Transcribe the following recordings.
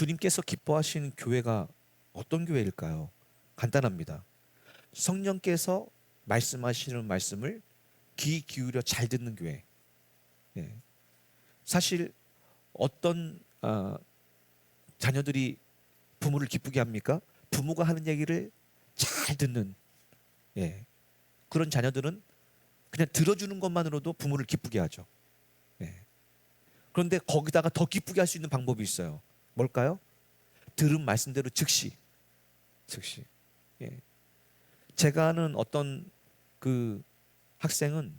주님께서 기뻐하시는 교회가 어떤 교회일까요? 간단합니다. 성령께서 말씀하시는 말씀을 귀 기울여 잘 듣는 교회. 예. 사실 어떤 자녀들이 부모를 기쁘게 합니까? 부모가 하는 얘기를 잘 듣는, 예, 그런 자녀들은 그냥 들어주는 것만으로도 부모를 기쁘게 하죠. 예. 그런데 거기다가 더 기쁘게 할 수 있는 방법이 있어요. 뭘까요? 들은 말씀대로 즉시. 예. 제가 아는 어떤 그 학생은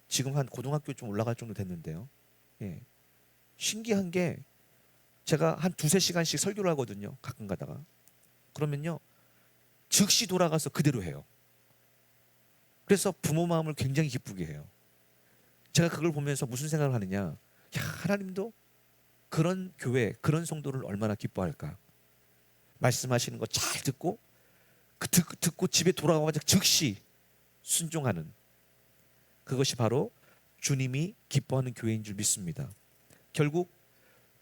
지금 한 고등학교 좀 올라갈 정도 됐는데요. 예. 신기한 게 제가 한 두세 시간씩 설교를 하거든요. 가끔 가다가. 그러면요. 즉시 돌아가서 그대로 해요. 그래서 부모 마음을 굉장히 기쁘게 해요. 제가 그걸 보면서 무슨 생각을 하느냐. 야, 하나님도 그런 교회, 그런 성도를 얼마나 기뻐할까. 말씀하시는 거 잘 듣고 듣고 집에 돌아가서 즉시 순종하는, 그것이 바로 주님이 기뻐하는 교회인 줄 믿습니다. 결국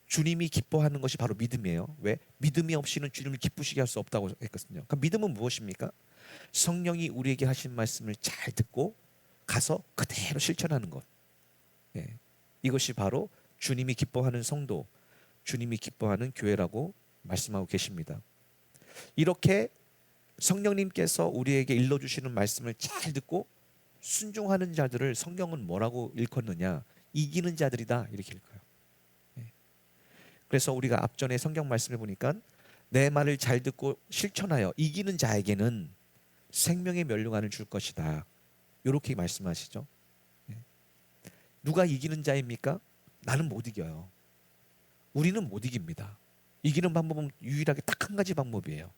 주님이 기뻐하는 것이 바로 믿음이에요. 왜? 믿음이 없이는 주님을 기쁘시게 할 수 없다고 했거든요. 그러니까 믿음은 무엇입니까? 성령이 우리에게 하신 말씀을 잘 듣고 가서 그대로 실천하는 것. 예. 이것이 바로 주님이 기뻐하는 성도, 주님이 기뻐하는 교회라고 말씀하고 계십니다. 이렇게 성령님께서 우리에게 일러주시는 말씀을 잘 듣고 순종하는 자들을 성경은 뭐라고 일컫느냐? 이기는 자들이다, 이렇게 일컬어요. 예. 그래서 우리가 앞전에 성경 말씀을 보니까 내 말을 잘 듣고 실천하여 이기는 자에게는 생명의 면류관을 줄 것이다, 이렇게 말씀하시죠. 예. 누가 이기는 자입니까? 나는 못 이겨요. 우리는 못 이깁니다. 이기는 방법은 유일하게 딱 한 가지 방법이에요.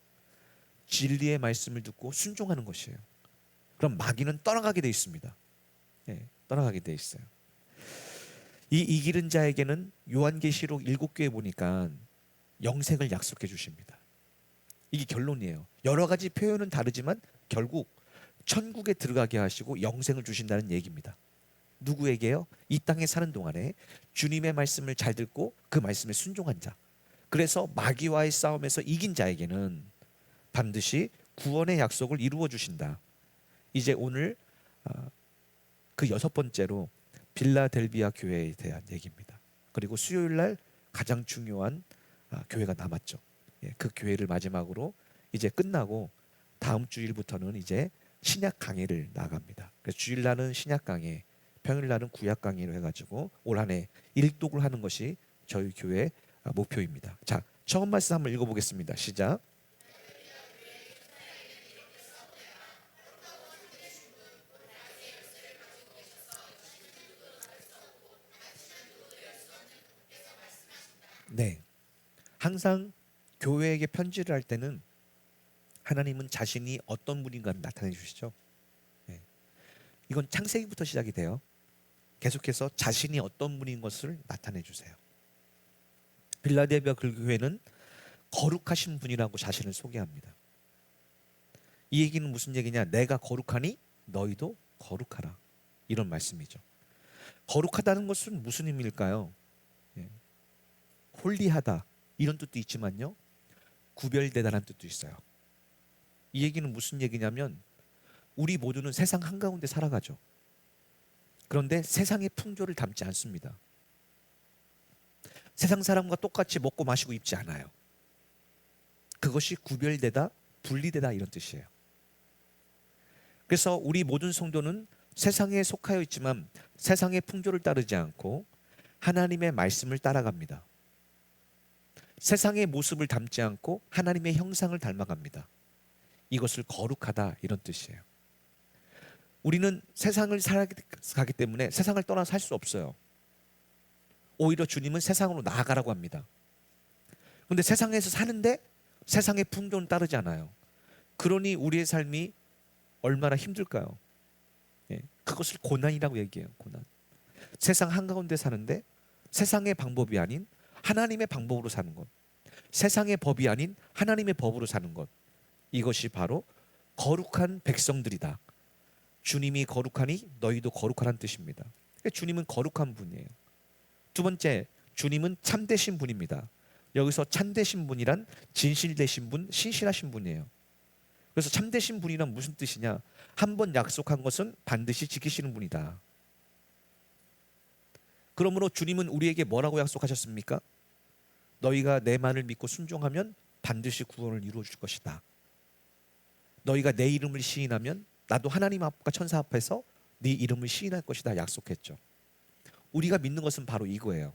진리의 말씀을 듣고 순종하는 것이에요. 그럼 마귀는 떠나가게 돼 있습니다. 예, 떠나가게 돼 있어요. 이 이기는 자에게는 요한계시록 7교에 보니까 영생을 약속해 주십니다. 이게 결론이에요. 여러 가지 표현은 다르지만 결국 천국에 들어가게 하시고 영생을 주신다는 얘기입니다. 누구에게요? 이 땅에 사는 동안에 주님의 말씀을 잘 듣고 그 말씀에 순종한 자. 그래서 마귀와의 싸움에서 이긴 자에게는 반드시 구원의 약속을 이루어 주신다. 이제 오늘 그 6번째로 빌라델비아 교회에 대한 얘기입니다. 그리고 수요일 날 가장 중요한 교회가 남았죠. 예, 그 교회를 마지막으로 이제 끝나고 다음 주일부터는 이제 신약 강해를 나갑니다. 그래서 주일 날은 신약 강해, 평일 날은 구약 강해로 해가지고 올 한 해 일독을 하는 것이 저희 교회 목표입니다. 자, 처음 말씀 한번 읽어보겠습니다. 시작. 네, 항상 교회에게 편지를 할 때는 하나님은 자신이 어떤 분인가를 나타내 주시죠. 네. 이건 창세기부터 시작이 돼요. 계속해서 자신이 어떤 분인 것을 나타내 주세요. 빌라델비아 그 교회는 거룩하신 분이라고 자신을 소개합니다. 이 얘기는 무슨 얘기냐? 내가 거룩하니 너희도 거룩하라, 이런 말씀이죠. 거룩하다는 것은 무슨 의미일까요? 예. 홀리하다, 이런 뜻도 있지만요, 구별되다는 뜻도 있어요. 이 얘기는 무슨 얘기냐면 우리 모두는 세상 한가운데 살아가죠. 그런데 세상의 풍조를 담지 않습니다. 세상 사람과 똑같이 먹고 마시고 입지 않아요. 그것이 구별되다, 분리되다, 이런 뜻이에요. 그래서 우리 모든 성도는 세상에 속하여 있지만 세상의 풍조를 따르지 않고 하나님의 말씀을 따라갑니다. 세상의 모습을 담지 않고 하나님의 형상을 닮아갑니다. 이것을 거룩하다, 이런 뜻이에요. 우리는 세상을 살아가기 때문에 세상을 떠나 살 수 없어요. 오히려 주님은 세상으로 나아가라고 합니다. 그런데 세상에서 사는데 세상의 풍조는 따르지 않아요. 그러니 우리의 삶이 얼마나 힘들까요? 예, 그것을 고난이라고 얘기해요. 고난. 세상 한가운데 사는데 세상의 방법이 아닌 하나님의 방법으로 사는 것, 세상의 법이 아닌 하나님의 법으로 사는 것, 이것이 바로 거룩한 백성들이다. 주님이 거룩하니 너희도 거룩하라는 뜻입니다. 주님은 거룩한 분이에요. 두 번째, 주님은 참되신 분입니다. 여기서 참되신 분이란 진실되신 분, 신실하신 분이에요. 그래서 참되신 분이란 무슨 뜻이냐? 한 번 약속한 것은 반드시 지키시는 분이다. 그러므로 주님은 우리에게 뭐라고 약속하셨습니까? 너희가 내 말을 믿고 순종하면 반드시 구원을 이루어 줄 것이다. 너희가 내 이름을 시인하면 나도 하나님 앞과 천사 앞에서 네 이름을 시인할 것이다 약속했죠. 우리가 믿는 것은 바로 이거예요.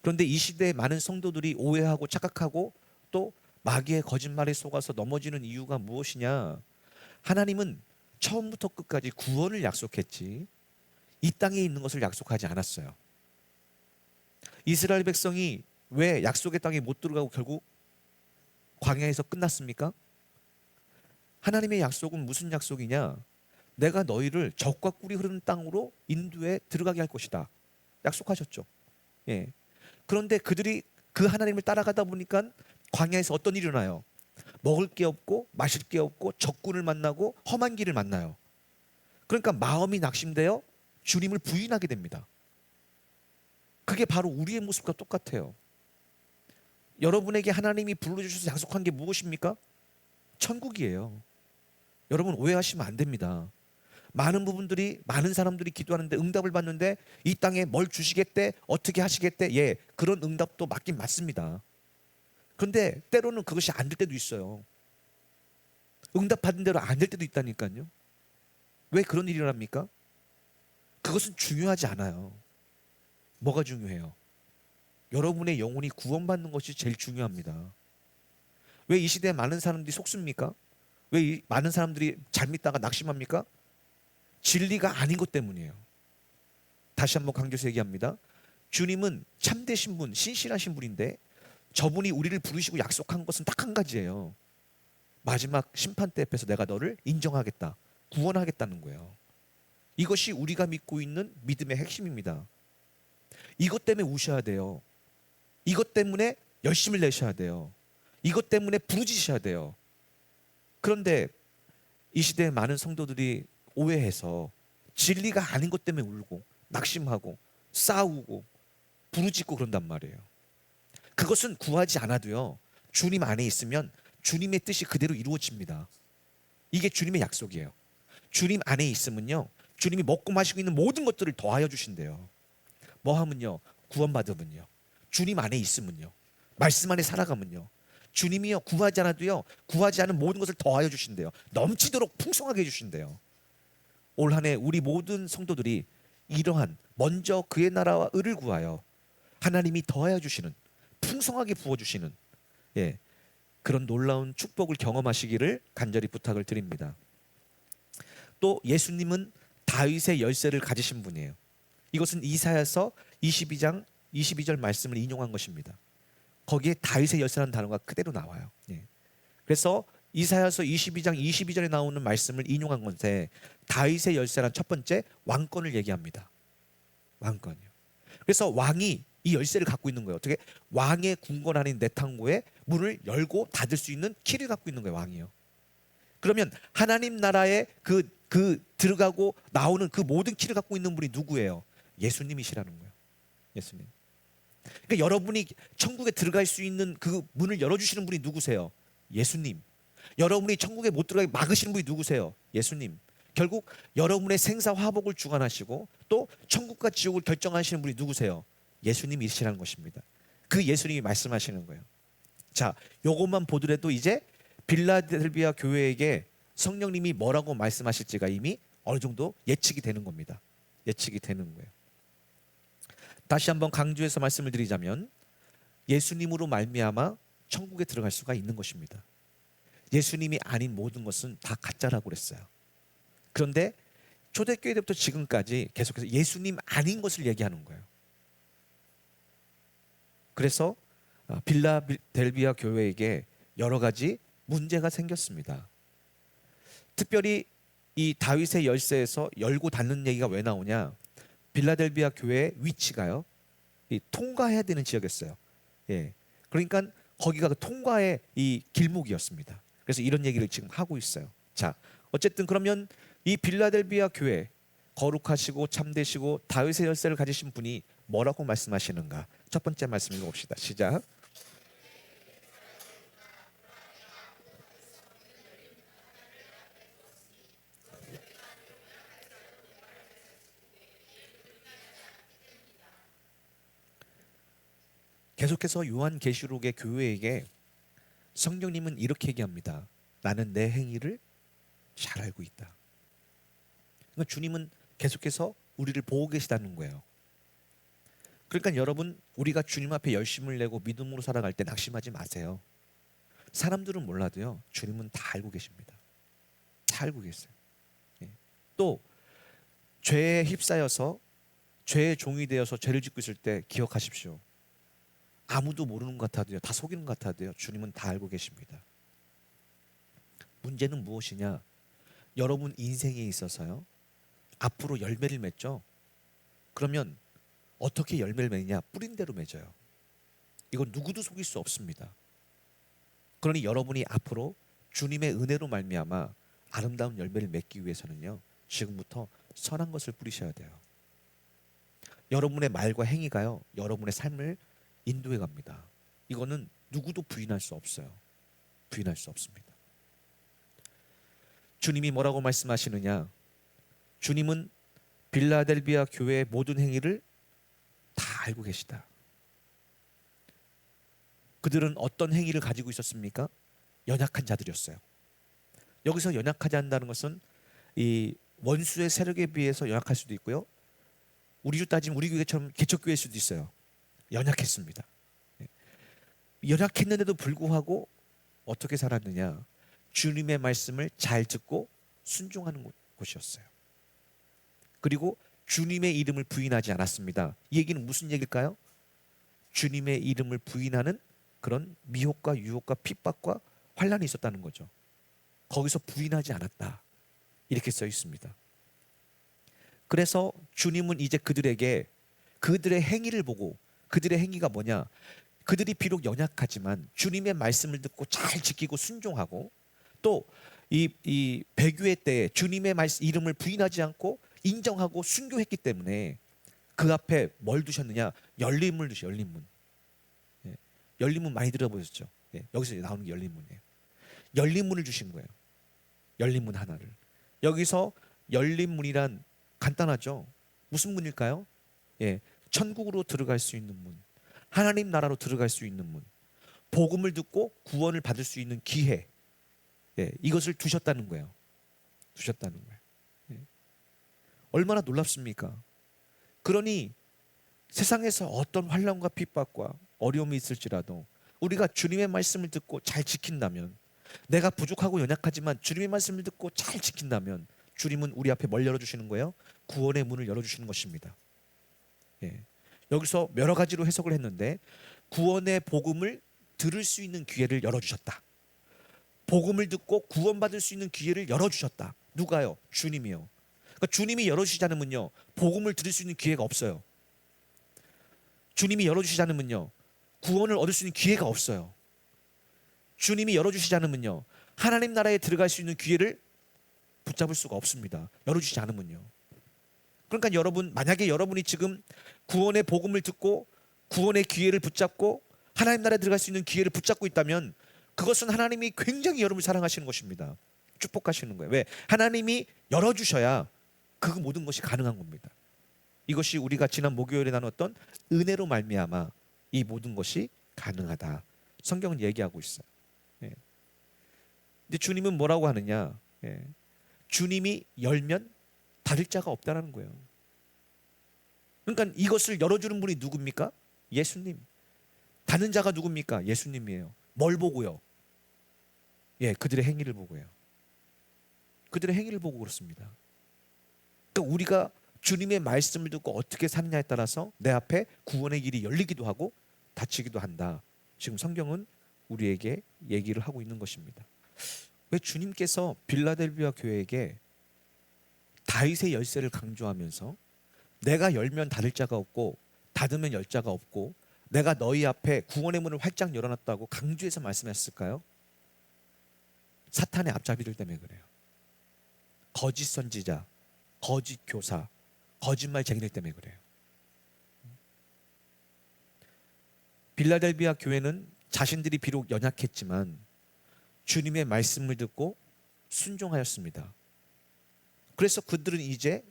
그런데 이 시대에 많은 성도들이 오해하고 착각하고 또 마귀의 거짓말에 속아서 넘어지는 이유가 무엇이냐? 하나님은 처음부터 끝까지 구원을 약속했지 이 땅에 있는 것을 약속하지 않았어요. 이스라엘 백성이 왜 약속의 땅에 못 들어가고 결국 광야에서 끝났습니까? 하나님의 약속은 무슨 약속이냐? 내가 너희를 적과 꿀이 흐르는 땅으로 인도에 들어가게 할 것이다 약속하셨죠. 예. 그런데 그들이 그 하나님을 따라가다 보니까 광야에서 어떤 일이 일어나요? 먹을 게 없고 마실 게 없고 적군을 만나고 험한 길을 만나요. 그러니까 마음이 낙심되어 주님을 부인하게 됩니다. 그게 바로 우리의 모습과 똑같아요. 여러분에게 하나님이 불러주셔서 약속한 게 무엇입니까? 천국이에요. 여러분 오해하시면 안 됩니다. 많은 사람들이 기도하는데 응답을 받는데 이 땅에 뭘 주시겠대? 어떻게 하시겠대? 예, 그런 응답도 맞긴 맞습니다. 그런데 때로는 그것이 안 될 때도 있어요. 응답 받은 대로 안 될 때도 있다니까요. 왜 그런 일이 일어납니까? 그것은 중요하지 않아요. 뭐가 중요해요? 여러분의 영혼이 구원받는 것이 제일 중요합니다. 왜 이 시대에 많은 사람들이 속습니까? 왜 많은 사람들이 잘 믿다가 낙심합니까? 진리가 아닌 것 때문이에요. 다시 한번 강조해서 얘기합니다. 주님은 참되신 분, 신실하신 분인데 저분이 우리를 부르시고 약속한 것은 딱 한 가지예요. 마지막 심판 때 앞에서 내가 너를 인정하겠다, 구원하겠다는 거예요. 이것이 우리가 믿고 있는 믿음의 핵심입니다. 이것 때문에 우셔야 돼요. 이것 때문에 열심을 내셔야 돼요. 이것 때문에 부르짖으셔야 돼요. 그런데 이 시대에 많은 성도들이 오해해서 진리가 아닌 것 때문에 울고 낙심하고 싸우고 부르짖고 그런단 말이에요. 그것은 구하지 않아도요, 주님 안에 있으면 주님의 뜻이 그대로 이루어집니다. 이게 주님의 약속이에요. 주님 안에 있으면요, 주님이 먹고 마시고 있는 모든 것들을 더하여 주신대요. 뭐 하면요? 구원받으면요, 주님 안에 있으면요, 말씀 안에 살아가면요, 주님이요 구하지 않아도요, 구하지 않은 모든 것을 더하여 주신대요. 넘치도록 풍성하게 해주신대요. 올 한 해 우리 모든 성도들이 이러한 먼저 그의 나라와 의를 구하여 하나님이 더하여 주시는, 풍성하게 부어주시는, 예, 그런 놀라운 축복을 경험하시기를 간절히 부탁을 드립니다. 또 예수님은 다윗의 열쇠를 가지신 분이에요. 이것은 이사야서 22장 22절 말씀을 인용한 것입니다. 거기에 다윗의 열쇠라는 단어가 그대로 나와요. 예. 그래서 이사야서 22장 22절에 나오는 말씀을 인용한 건데, 다윗의 열쇠란 첫 번째 왕권을 얘기합니다. 왕권이요. 그래서 왕이 이 열쇠를 갖고 있는 거예요. 어떻게? 왕의 궁궐 안인 내탕고의 문을 열고 닫을 수 있는 키를 갖고 있는 거예요, 왕이요. 그러면 하나님 나라에 그 들어가고 나오는 그 모든 키를 갖고 있는 분이 누구예요? 예수님이시라는 거예요. 예수님. 그러니까 여러분이 천국에 들어갈 수 있는 그 문을 열어주시는 분이 누구세요? 예수님. 여러분이 천국에 못 들어가게 막으시는 분이 누구세요? 예수님. 결국 여러분의 생사화복을 주관하시고 또 천국과 지옥을 결정하시는 분이 누구세요? 예수님이시라는 것입니다. 그 예수님이 말씀하시는 거예요. 자, 요것만 보더라도 이제 빌라델비아 교회에게 성령님이 뭐라고 말씀하실지가 이미 어느 정도 예측이 되는 겁니다. 예측이 되는 거예요. 다시 한번 강조해서 말씀을 드리자면 예수님으로 말미암아 천국에 들어갈 수가 있는 것입니다. 예수님이 아닌 모든 것은 다 가짜라고 그랬어요. 그런데 초대교회 때부터 지금까지 계속해서 예수님 아닌 것을 얘기하는 거예요. 그래서 빌라델비아 교회에게 여러 가지 문제가 생겼습니다. 특별히 이 다윗의 열쇠에서 열고 닫는 얘기가 왜 나오냐? 빌라델비아 교회의 위치가요, 이 통과해야 되는 지역이었어요. 예, 그러니까 거기가 그 통과의 이 길목이었습니다. 그래서 이런 얘기를 지금 하고 있어요. 자, 어쨌든 그러면 이 빌라델비아 교회, 거룩하시고 참되시고 다윗의 열쇠를 가지신 분이 뭐라고 말씀하시는가? 첫 번째 말씀 읽어봅시다. 시작. 계속해서 요한계시록의 교회에게 성령님은 이렇게 얘기합니다. 나는 내 행위를 잘 알고 있다. 그러니까 주님은 계속해서 우리를 보고 계시다는 거예요. 그러니까 여러분, 우리가 주님 앞에 열심을 내고 믿음으로 살아갈 때 낙심하지 마세요. 사람들은 몰라도요, 주님은 다 알고 계십니다. 다 알고 계세요. 예. 또 죄에 휩싸여서 죄의 종이 되어서 죄를 짓고 있을 때 기억하십시오. 아무도 모르는 것 같아도요, 다 속이는 것 같아도요, 주님은 다 알고 계십니다. 문제는 무엇이냐? 여러분 인생에 있어서요, 앞으로 열매를 맺죠. 그러면 어떻게 열매를 맺냐? 뿌린 대로 맺어요. 이건 누구도 속일 수 없습니다. 그러니 여러분이 앞으로 주님의 은혜로 말미암아 아름다운 열매를 맺기 위해서는요, 지금부터 선한 것을 뿌리셔야 돼요. 여러분의 말과 행위가요, 여러분의 삶을 인도해 갑니다. 이거는 누구도 부인할 수 없어요. 부인할 수 없습니다. 주님이 뭐라고 말씀하시느냐? 주님은 빌라델비아 교회의 모든 행위를 다 알고 계시다. 그들은 어떤 행위를 가지고 있었습니까? 연약한 자들이었어요. 여기서 연약하지 않는다는 것은 이 원수의 세력에 비해서 연약할 수도 있고요, 우리로 따지면 우리 교회처럼 개척교회일 수도 있어요. 연약했습니다. 연약했는데도 불구하고 어떻게 살았느냐? 주님의 말씀을 잘 듣고 순종하는 곳이었어요. 그리고 주님의 이름을 부인하지 않았습니다. 이 얘기는 무슨 얘기일까요? 주님의 이름을 부인하는 그런 미혹과 유혹과 핍박과 환난이 있었다는 거죠. 거기서 부인하지 않았다, 이렇게 써 있습니다. 그래서 주님은 이제 그들에게 그들의 행위를 보고, 그들의 행위가 뭐냐? 그들이 비록 연약하지만 주님의 말씀을 듣고 잘 지키고 순종하고, 또 이 배교회 때 주님의 이름을 부인하지 않고 인정하고 순교했기 때문에 그 앞에 뭘 두셨느냐? 열린문을 두셔. 열린문. 예. 열린문 많이 들어보셨죠? 예. 여기서 나오는 게 열린문이에요. 열린문을 주신 거예요. 열린문 하나를. 여기서 열린문이란 간단하죠? 무슨 문일까요? 예. 천국으로 들어갈 수 있는 문, 하나님 나라로 들어갈 수 있는 문, 복음을 듣고 구원을 받을 수 있는 기회, 예, 이것을 두셨다는 거예요. 두셨다는 거예요. 예. 얼마나 놀랍습니까? 그러니 세상에서 어떤 환난과 핍박과 어려움이 있을지라도 우리가 주님의 말씀을 듣고 잘 지킨다면, 내가 부족하고 연약하지만 주님의 말씀을 듣고 잘 지킨다면 주님은 우리 앞에 뭘 열어주시는 거예요? 구원의 문을 열어주시는 것입니다. 예. 여기서 여러 가지로 해석을 했는데, 구원의 복음을 들을 수 있는 기회를 열어주셨다. 복음을 듣고 구원받을 수 있는 기회를 열어주셨다. 누가요? 주님이요. 그러니까 주님이 열어주시지 않으면요, 복음을 들을 수 있는 기회가 없어요. 주님이 열어주시지 않으면요, 구원을 얻을 수 있는 기회가 없어요. 주님이 열어주시지 않으면요, 하나님 나라에 들어갈 수 있는 기회를 붙잡을 수가 없습니다. 열어주시지 않으면요. 그러니까 여러분, 만약에 여러분이 지금 구원의 복음을 듣고 구원의 기회를 붙잡고 하나님 나라에 들어갈 수 있는 기회를 붙잡고 있다면, 그것은 하나님이 굉장히 여러분을 사랑하시는 것입니다. 축복하시는 거예요. 왜? 하나님이 열어주셔야 그 모든 것이 가능한 겁니다. 이것이 우리가 지난 목요일에 나눴던 은혜로 말미암아 이 모든 것이 가능하다, 성경은 얘기하고 있어요. 예. 근데 주님은 뭐라고 하느냐? 예. 주님이 열면 닫을 자가 없다라는 거예요. 그러니까 이것을 열어주는 분이 누굽니까? 예수님. 닫는 자가 누굽니까? 예수님이에요. 뭘 보고요? 예, 그들의 행위를 보고요. 그들의 행위를 보고 그렇습니다. 그러니까 우리가 주님의 말씀을 듣고 어떻게 사느냐에 따라서 내 앞에 구원의 길이 열리기도 하고 닫히기도 한다. 지금 성경은 우리에게 얘기를 하고 있는 것입니다. 왜 주님께서 빌라델비아 교회에게 다윗의 열쇠를 강조하면서 내가 열면 닫을 자가 없고 닫으면 열 자가 없고 내가 너희 앞에 구원의 문을 활짝 열어놨다고 강조해서 말씀했을까요? 사탄의 앞잡이들 때문에 그래요. 거짓 선지자, 거짓 교사, 거짓말쟁이들 때문에 그래요. 빌라델비아 교회는 자신들이 비록 연약했지만 주님의 말씀을 듣고 순종하였습니다. 그래서 그들은 이제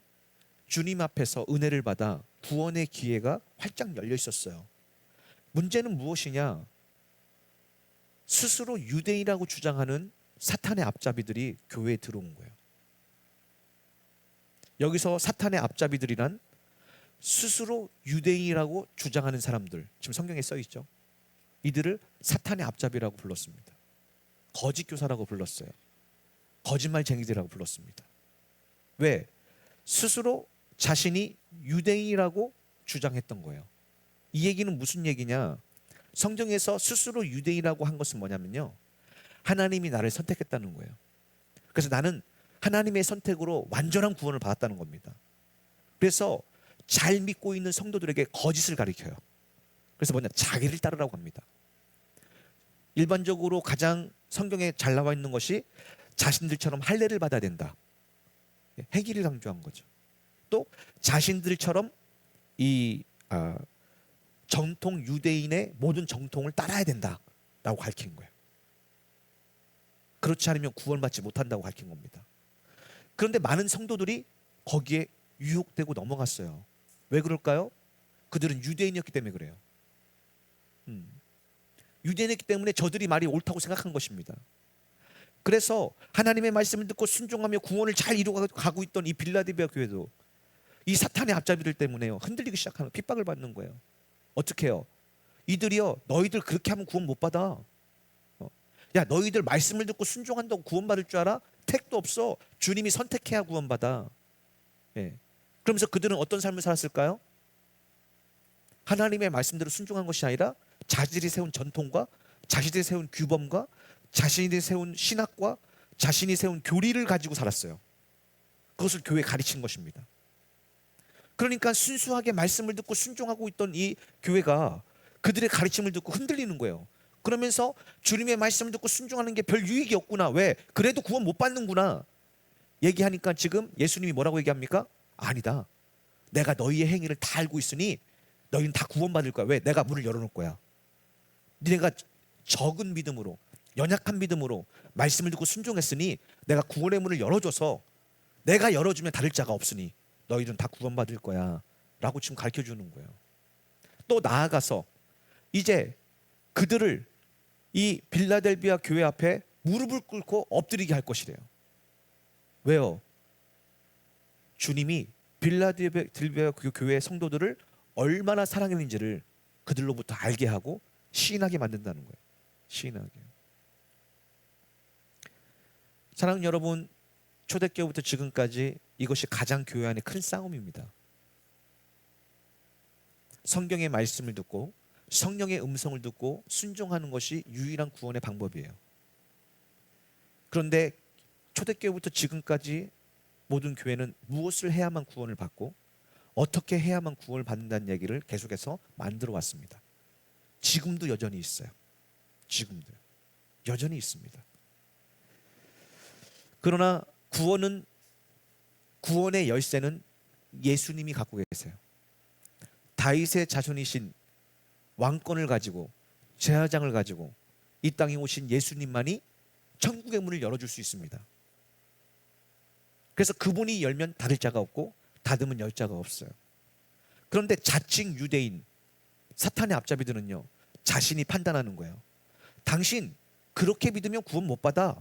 주님 앞에서 은혜를 받아 구원의 기회가 활짝 열려 있었어요. 문제는 무엇이냐? 스스로 유대인이라고 주장하는 사탄의 앞잡이들이 교회에 들어온 거예요. 여기서 사탄의 앞잡이들이란 스스로 유대인이라고 주장하는 사람들, 지금 성경에 써 있죠. 이들을 사탄의 앞잡이라고 불렀습니다. 거짓 교사라고 불렀어요. 거짓말쟁이들이라고 불렀습니다. 왜? 스스로 자신이 유대인이라고 주장했던 거예요. 이 얘기는 무슨 얘기냐? 성경에서 스스로 유대인이라고 한 것은 뭐냐면요, 하나님이 나를 선택했다는 거예요. 그래서 나는 하나님의 선택으로 완전한 구원을 받았다는 겁니다. 그래서 잘 믿고 있는 성도들에게 거짓을 가르쳐요. 그래서 뭐냐? 자기를 따르라고 합니다. 일반적으로 가장 성경에 잘 나와 있는 것이 자신들처럼 할례를 받아야 된다. 행위를 강조한 거죠. 또 자신들처럼 이 정통 유대인의 모든 정통을 따라야 된다라고 가르친 거예요. 그렇지 않으면 구원받지 못한다고 가르친 겁니다. 그런데 많은 성도들이 거기에 유혹되고 넘어갔어요. 왜 그럴까요? 그들은 유대인이었기 때문에 그래요. 유대인이었기 때문에 저들이 말이 옳다고 생각한 것입니다. 그래서 하나님의 말씀을 듣고 순종하며 구원을 잘 이루어가고 있던 이 빌라델비아 교회도 이 사탄의 앞잡이들 때문에요, 흔들리기 시작하는, 핍박을 받는 거예요. 어떻게 해요? 이들이요, 너희들 그렇게 하면 구원 못 받아. 야, 너희들 말씀을 듣고 순종한다고 구원 받을 줄 알아? 택도 없어. 주님이 선택해야 구원 받아. 예. 그러면서 그들은 어떤 삶을 살았을까요? 하나님의 말씀대로 순종한 것이 아니라 자신이 세운 전통과 자신이 세운 규범과 자신이 세운 신학과 자신이 세운 교리를 가지고 살았어요. 그것을 교회에 가르친 것입니다. 그러니까 순수하게 말씀을 듣고 순종하고 있던 이 교회가 그들의 가르침을 듣고 흔들리는 거예요. 그러면서 주님의 말씀을 듣고 순종하는 게 별 유익이 없구나. 왜? 그래도 구원 못 받는구나. 얘기하니까 지금 예수님이 뭐라고 얘기합니까? 아니다. 내가 너희의 행위를 다 알고 있으니 너희는 다 구원받을 거야. 왜? 내가 문을 열어놓을 거야. 니네가 적은 믿음으로, 연약한 믿음으로 말씀을 듣고 순종했으니 내가 구원의 문을 열어줘서 내가 열어주면 닫을 자가 없으니 너희들은 다 구원받을 거야 라고 지금 가르쳐주는 거예요. 또 나아가서 이제 그들을 이 빌라델비아 교회 앞에 무릎을 꿇고 엎드리게 할 것이래요. 왜요? 주님이 빌라델비아 교회 성도들을 얼마나 사랑했는지를 그들로부터 알게 하고 시인하게 만든다는 거예요. 시인하게. 사랑하는 여러분, 초대교회부터 지금까지 이것이 가장 교회 안에 큰 싸움입니다. 성경의 말씀을 듣고 성령의 음성을 듣고 순종하는 것이 유일한 구원의 방법이에요. 그런데 초대교회부터 지금까지 모든 교회는 무엇을 해야만 구원을 받고 어떻게 해야만 구원을 받는다는 얘기를 계속해서 만들어 왔습니다. 지금도 여전히 있어요. 지금도 여전히 있습니다. 그러나 구원의 열쇠는 예수님이 갖고 계세요. 다윗의 자손이신 왕권을 가지고 제사장을 가지고 이 땅에 오신 예수님만이 천국의 문을 열어줄 수 있습니다. 그래서 그분이 열면 닫을 자가 없고 닫으면 열 자가 없어요. 그런데 자칭 유대인 사탄의 앞잡이들은요, 자신이 판단하는 거예요. 당신 그렇게 믿으면 구원 못 받아.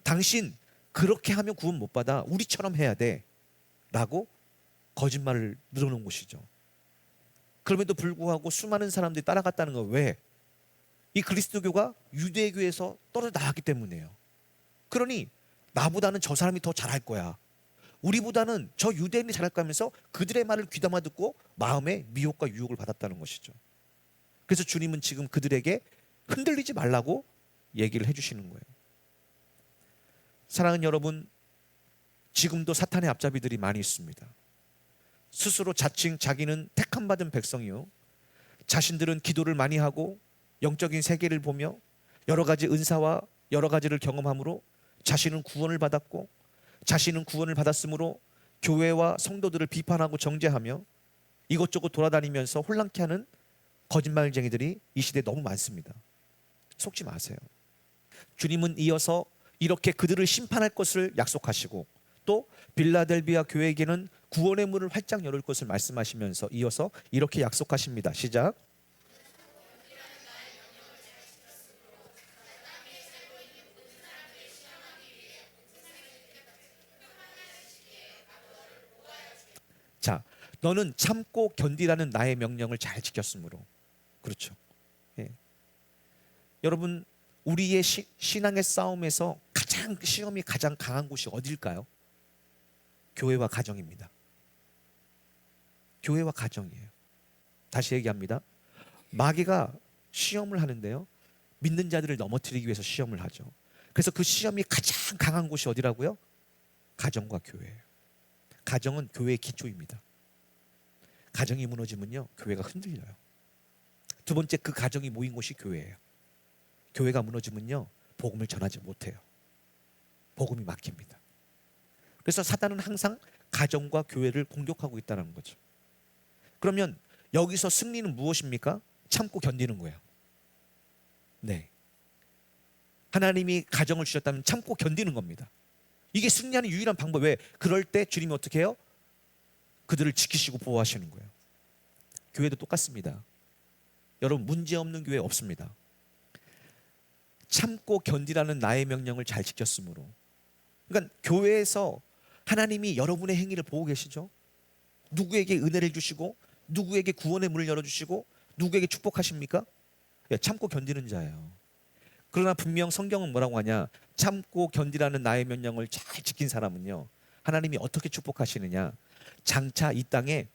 당신 그렇게 하면 구원 못 받아. 우리처럼 해야 돼 라고 거짓말을 늘어놓은 것이죠. 그럼에도 불구하고 수많은 사람들이 따라갔다는 건 왜? 이 그리스도교가 유대교에서 떨어져 나왔기 때문이에요. 그러니 나보다는 저 사람이 더 잘할 거야, 우리보다는 저 유대인이 잘할 거면서 그들의 말을 귀담아 듣고 마음에 미혹과 유혹을 받았다는 것이죠. 그래서 주님은 지금 그들에게 흔들리지 말라고 얘기를 해주시는 거예요. 사랑하는 여러분, 지금도 사탄의 앞잡이들이 많이 있습니다. 스스로 자칭 자기는 택함 받은 백성이요, 자신들은 기도를 많이 하고 영적인 세계를 보며 여러 가지 은사와 여러 가지를 경험함으로 자신은 구원을 받았고 자신은 구원을 받았으므로 교회와 성도들을 비판하고 정죄하며 이것저것 돌아다니면서 혼란케 하는 거짓말쟁이들이 이 시대에 너무 많습니다. 속지 마세요. 주님은 이어서 이렇게 그들을 심판할 것을 약속하시고 또 빌라델비아 교회에게는 구원의 문을 활짝 열을 것을 말씀하시면서 이어서 이렇게 약속하십니다. 시작. 자, 너는 참고 견디라는 나의 명령을 잘 지켰으므로. 그렇죠. 예. 여러분, 우리의 신앙의 싸움에서 가장 시험이 가장 강한 곳이 어딜까요? 교회와 가정입니다. 교회와 가정이에요. 다시 얘기합니다. 마귀가 시험을 하는데요, 믿는 자들을 넘어뜨리기 위해서 시험을 하죠. 그래서 그 시험이 가장 강한 곳이 어디라고요? 가정과 교회예요. 가정은 교회의 기초입니다. 가정이 무너지면요, 교회가 흔들려요. 두 번째, 그 가정이 모인 곳이 교회예요. 교회가 무너지면요, 복음을 전하지 못해요. 복음이 막힙니다. 그래서 사단은 항상 가정과 교회를 공격하고 있다는 거죠. 그러면 여기서 승리는 무엇입니까? 참고 견디는 거예요. 네. 하나님이 가정을 주셨다면 참고 견디는 겁니다. 이게 승리하는 유일한 방법. 왜? 그럴 때 주님이 어떻게 해요? 그들을 지키시고 보호하시는 거예요. 교회도 똑같습니다. 여러분, 문제 없는 교회 없습니다. 참고 견디라는 나의 명령을 잘 지켰으므로. 그러니까 교회에서 하나님이 여러분의 행위를 보고 계시죠. 누구에게 은혜를 주시고, 누구에게 구원의 문을 열어주시고, 누구에게 축복하십니까? 예, 참고 견디는 자예요. 그러나 분명 성경은 뭐라고 하냐? 참고 견디라는 나의 명령을 잘 지킨 사람은요, 하나님이 어떻게 축복하시느냐? 장차 이 땅에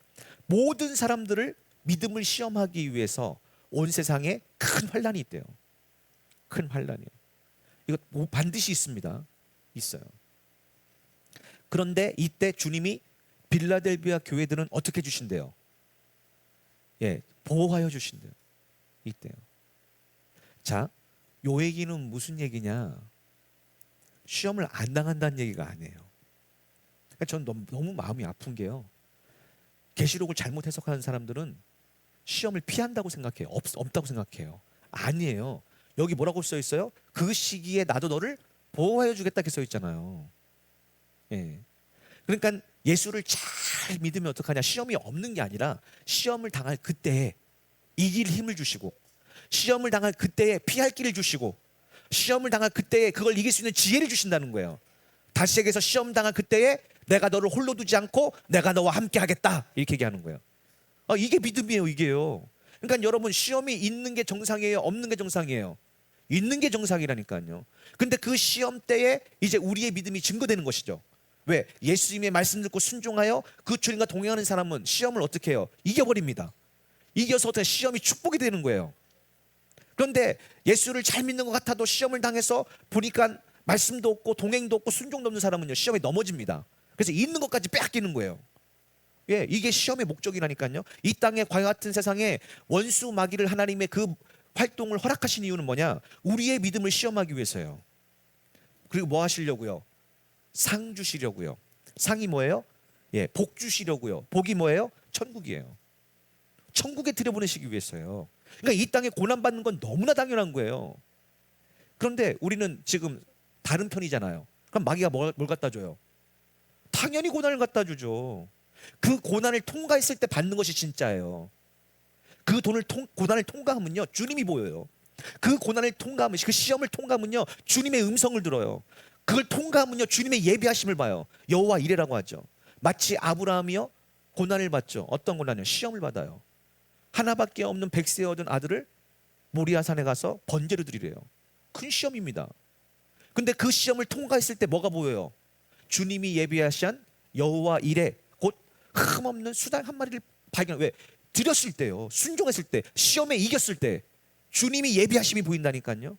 모든 사람들을 믿음을 시험하기 위해서 온 세상에 큰 환란이 있대요. 큰 환란이요. 이거 반드시 있습니다. 있어요. 그런데 이때 주님이 빌라델비아 교회들은 어떻게 주신대요? 예, 보호하여 주신대요. 이때요. 자, 요 얘기는 무슨 얘기냐? 시험을 안 당한다는 얘기가 아니에요. 그러니까 저는 너무 마음이 아픈 게요, 계시록을 잘못 해석하는 사람들은 시험을 피한다고 생각해요. 없다고 생각해요. 아니에요. 여기 뭐라고 써 있어요? 그 시기에 나도 너를 보호하여 주겠다 이렇게 써 있잖아요. 예. 그러니까 예수를 잘 믿으면 어떡하냐? 시험이 없는 게 아니라 시험을 당할 그때에 이길 힘을 주시고, 시험을 당할 그때에 피할 길을 주시고, 시험을 당할 그때에 그걸 이길 수 있는 지혜를 주신다는 거예요. 다시 얘기해서 시험 당할 그때에 내가 너를 홀로 두지 않고 내가 너와 함께 하겠다 이렇게 얘기하는 거예요. 이게 믿음이에요. 이게요. 그러니까 여러분, 시험이 있는 게 정상이에요? 없는 게 정상이에요? 있는 게 정상이라니까요. 근데 그 시험 때에 이제 우리의 믿음이 증거되는 것이죠. 왜? 예수님의 말씀 듣고 순종하여 그 주님과 동행하는 사람은 시험을 어떻게 해요? 이겨버립니다. 이겨서 어떻게 시험이 축복이 되는 거예요. 그런데 예수를 잘 믿는 것 같아도 시험을 당해서 보니까 말씀도 없고 동행도 없고 순종도 없는 사람은요, 시험에 넘어집니다. 그래서 있는 것까지 빼앗기는 거예요. 예, 이게 시험의 목적이라니까요. 이 땅의 과와 같은 세상에 원수 마귀를 하나님의 그 활동을 허락하신 이유는 뭐냐? 우리의 믿음을 시험하기 위해서요. 그리고 뭐 하시려고요? 상 주시려고요. 상이 뭐예요? 예, 복 주시려고요. 복이 뭐예요? 천국이에요. 천국에 들여보내시기 위해서요. 그러니까 이 땅에 고난 받는 건 너무나 당연한 거예요. 그런데 우리는 지금 다른 편이잖아요. 그럼 마귀가 뭘 갖다 줘요? 당연히 고난을 갖다 주죠. 그 고난을 통과했을 때 받는 것이 진짜예요. 그 고난을 통과하면요, 주님이 보여요. 그 고난을 통과하면, 그 시험을 통과하면요, 주님의 음성을 들어요. 그걸 통과하면요, 주님의 예비하심을 봐요. 여호와 이레라고 하죠. 마치 아브라함이요, 고난을 받죠. 어떤 고난이요? 시험을 받아요. 하나밖에 없는 백세에 얻은 아들을 모리아산에 가서 번제로 드리래요. 큰 시험입니다. 근데 그 시험을 통과했을 때 뭐가 보여요? 주님이 예비하신 여호와 이레, 곧 흠없는 수달 한 마리를 발견. 왜? 드렸을 때요, 순종했을 때, 시험에 이겼을 때 주님이 예비하심이 보인다니까요.